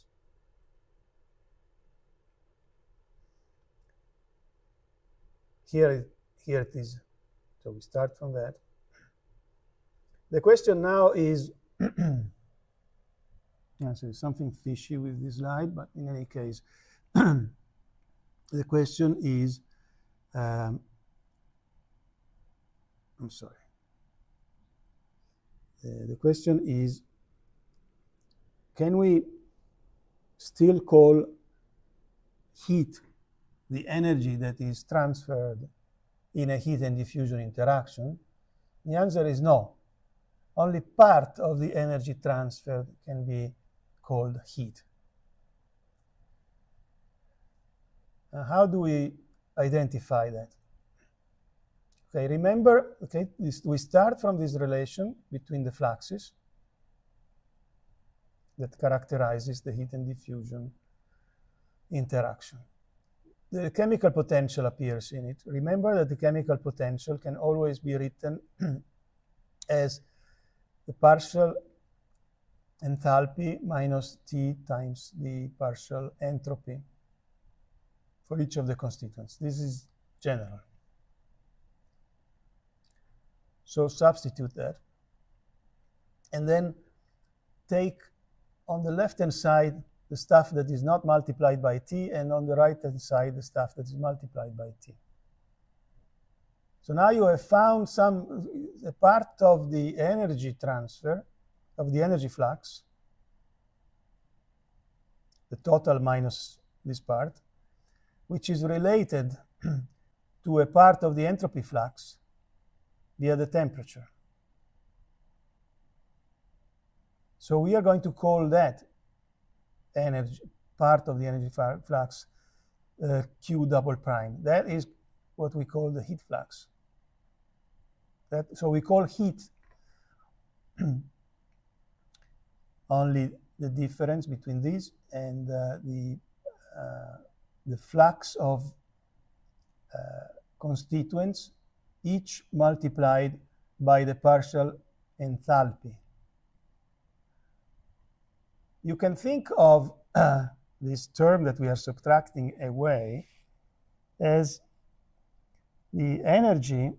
Speaker 1: Here it is. So we start from that. The question now is, so something fishy with this slide, but in any case, the question is, I'm sorry. The question is, can we still call heat the energy that is transferred in a heat and diffusion interaction? The answer is no. Only part of the energy transferred can be called heat. How do we identify that? Okay, remember, okay, we start from this relation between the fluxes that characterizes the heat and diffusion interaction. The chemical potential appears in it. Remember that the chemical potential can always be written as the partial enthalpy minus T times the partial entropy for each of the constituents. This is general. So substitute that. And then take on the left-hand side the stuff that is not multiplied by T, and on the right-hand side the stuff that is multiplied by T. So now you have found a part of the energy transfer, of the energy flux, the total minus this part, which is related to a part of the entropy flux via the temperature. So we are going to call that energy, part of the energy flux, Q double prime. That is what we call the heat flux. So we call heat only the difference between these and the flux of constituents, each multiplied by the partial enthalpy. You can think of this term that we are subtracting away as the energy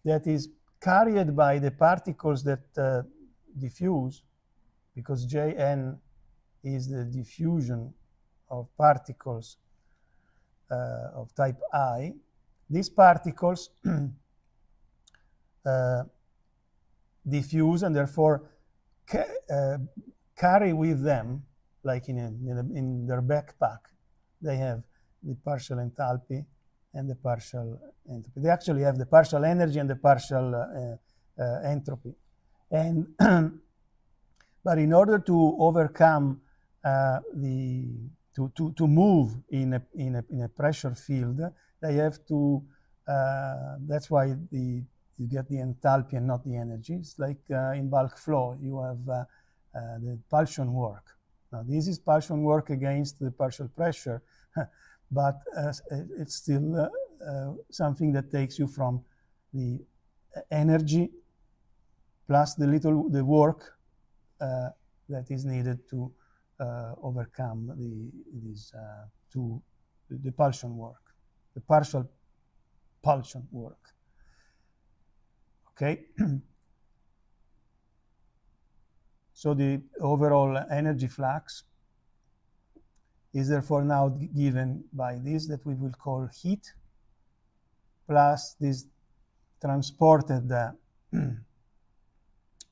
Speaker 1: that is carried by the particles that diffuse, because Jn is the diffusion of particles of type I. These particles diffuse and therefore carry with them, like in their backpack, they have the partial enthalpy and the partial entropy. They actually have the partial energy and the partial entropy. And but in order to overcome to move in a pressure field, they have to. That's why you get the enthalpy and not the energy. It's like in bulk flow, you have the pulsion work. Now, this is pulsion work against the partial pressure, but it's still something that takes you from the energy plus the work that is needed to overcome the pulsion work, the partial pulsion work. Okay. So the overall energy flux is therefore now given by this that we will call heat plus this transported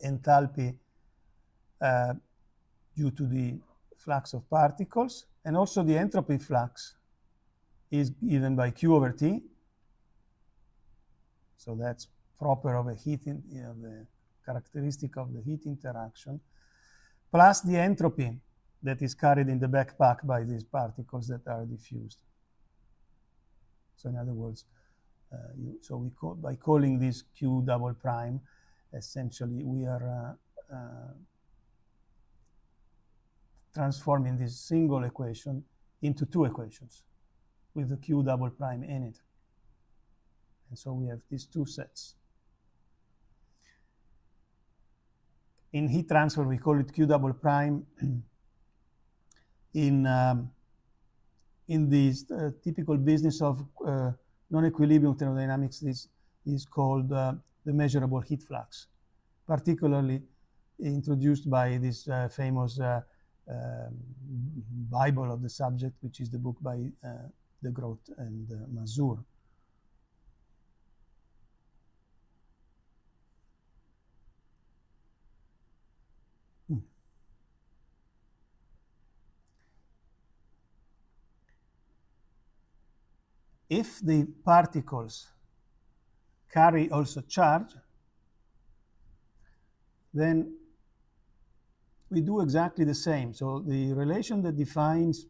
Speaker 1: enthalpy due to the flux of particles, and also the entropy flux is given by Q over T. So that's proper of a heat, the characteristic of the heat interaction, plus the entropy that is carried in the backpack by these particles that are diffused. So in other words, by calling this Q double prime, essentially we are transforming this single equation into two equations with the Q double prime in it. And so we have these two sets. In heat transfer, we call it Q double prime. In this typical business of non-equilibrium thermodynamics, this is called the measurable heat flux, particularly introduced by this famous Bible of the subject, which is the book by De Groot and Mazur. If the particles carry also charge, then we do exactly the same. So the relation that defines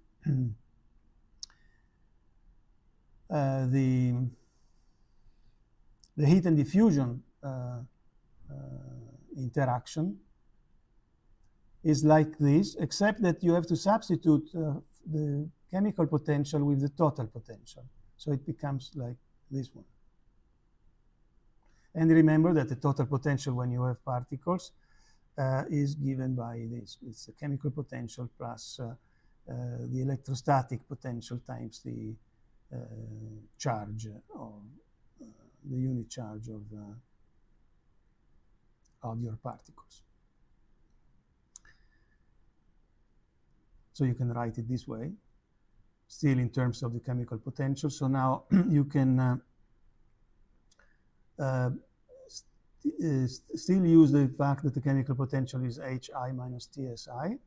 Speaker 1: the heat and diffusion interaction is like this, except that you have to substitute the chemical potential with the total potential. So it becomes like this one. And remember that the total potential when you have particles is given by this. It's the chemical potential plus the electrostatic potential times the charge of the unit charge of your particles. So you can write it this way, still in terms of the chemical potential. So now you can still use the fact that the chemical potential is Hi minus Tsi.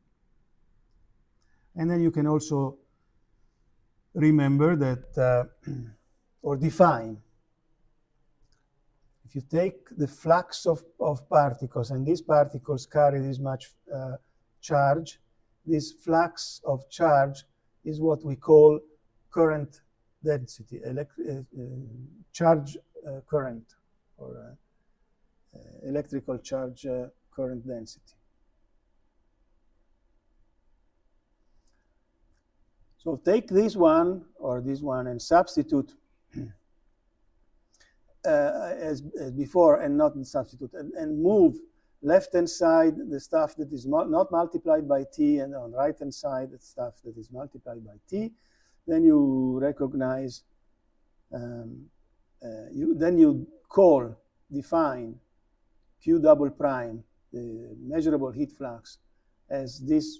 Speaker 1: And then you can also remember that, or define, if you take the flux of particles, and these particles carry this much charge, this flux of charge is what we call current density, charge current, or electrical charge current density. So take this one or this one and substitute as before, and not substitute, and move left-hand side the stuff that is not multiplied by T, and on right-hand side the stuff that is multiplied by T. then you recognize, then you define Q double prime, the measurable heat flux, as this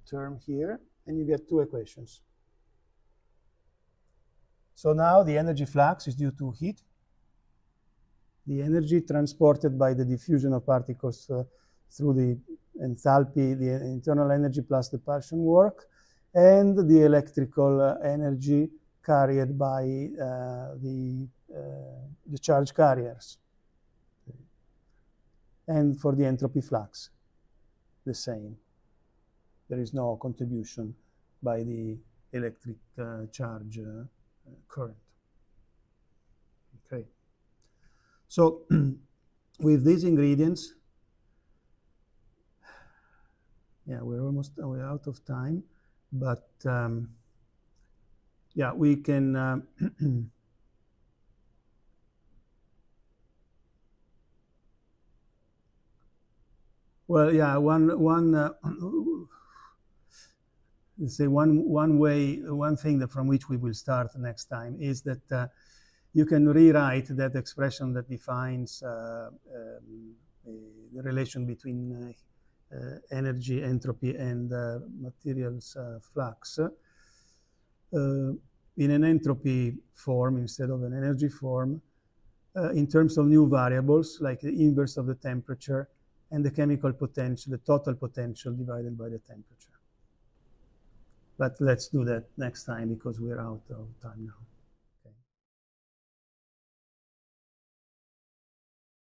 Speaker 1: term here, and you get two equations. So now the energy flux is due to heat, the energy transported by the diffusion of particles through the enthalpy, the internal energy plus the Partian work, and the electrical energy carried by the charge carriers. And for the entropy flux, the same. There is no contribution by the electric charge current. Okay. So with these ingredients, yeah, we're out of time, but yeah, we can well, yeah, one thing that from which we will start next time is that you can rewrite that expression that defines the relation between energy, entropy, and materials flux in an entropy form instead of an energy form in terms of new variables like the inverse of the temperature and the chemical potential, the total potential divided by the temperature. But let's do that next time because we're out of time now.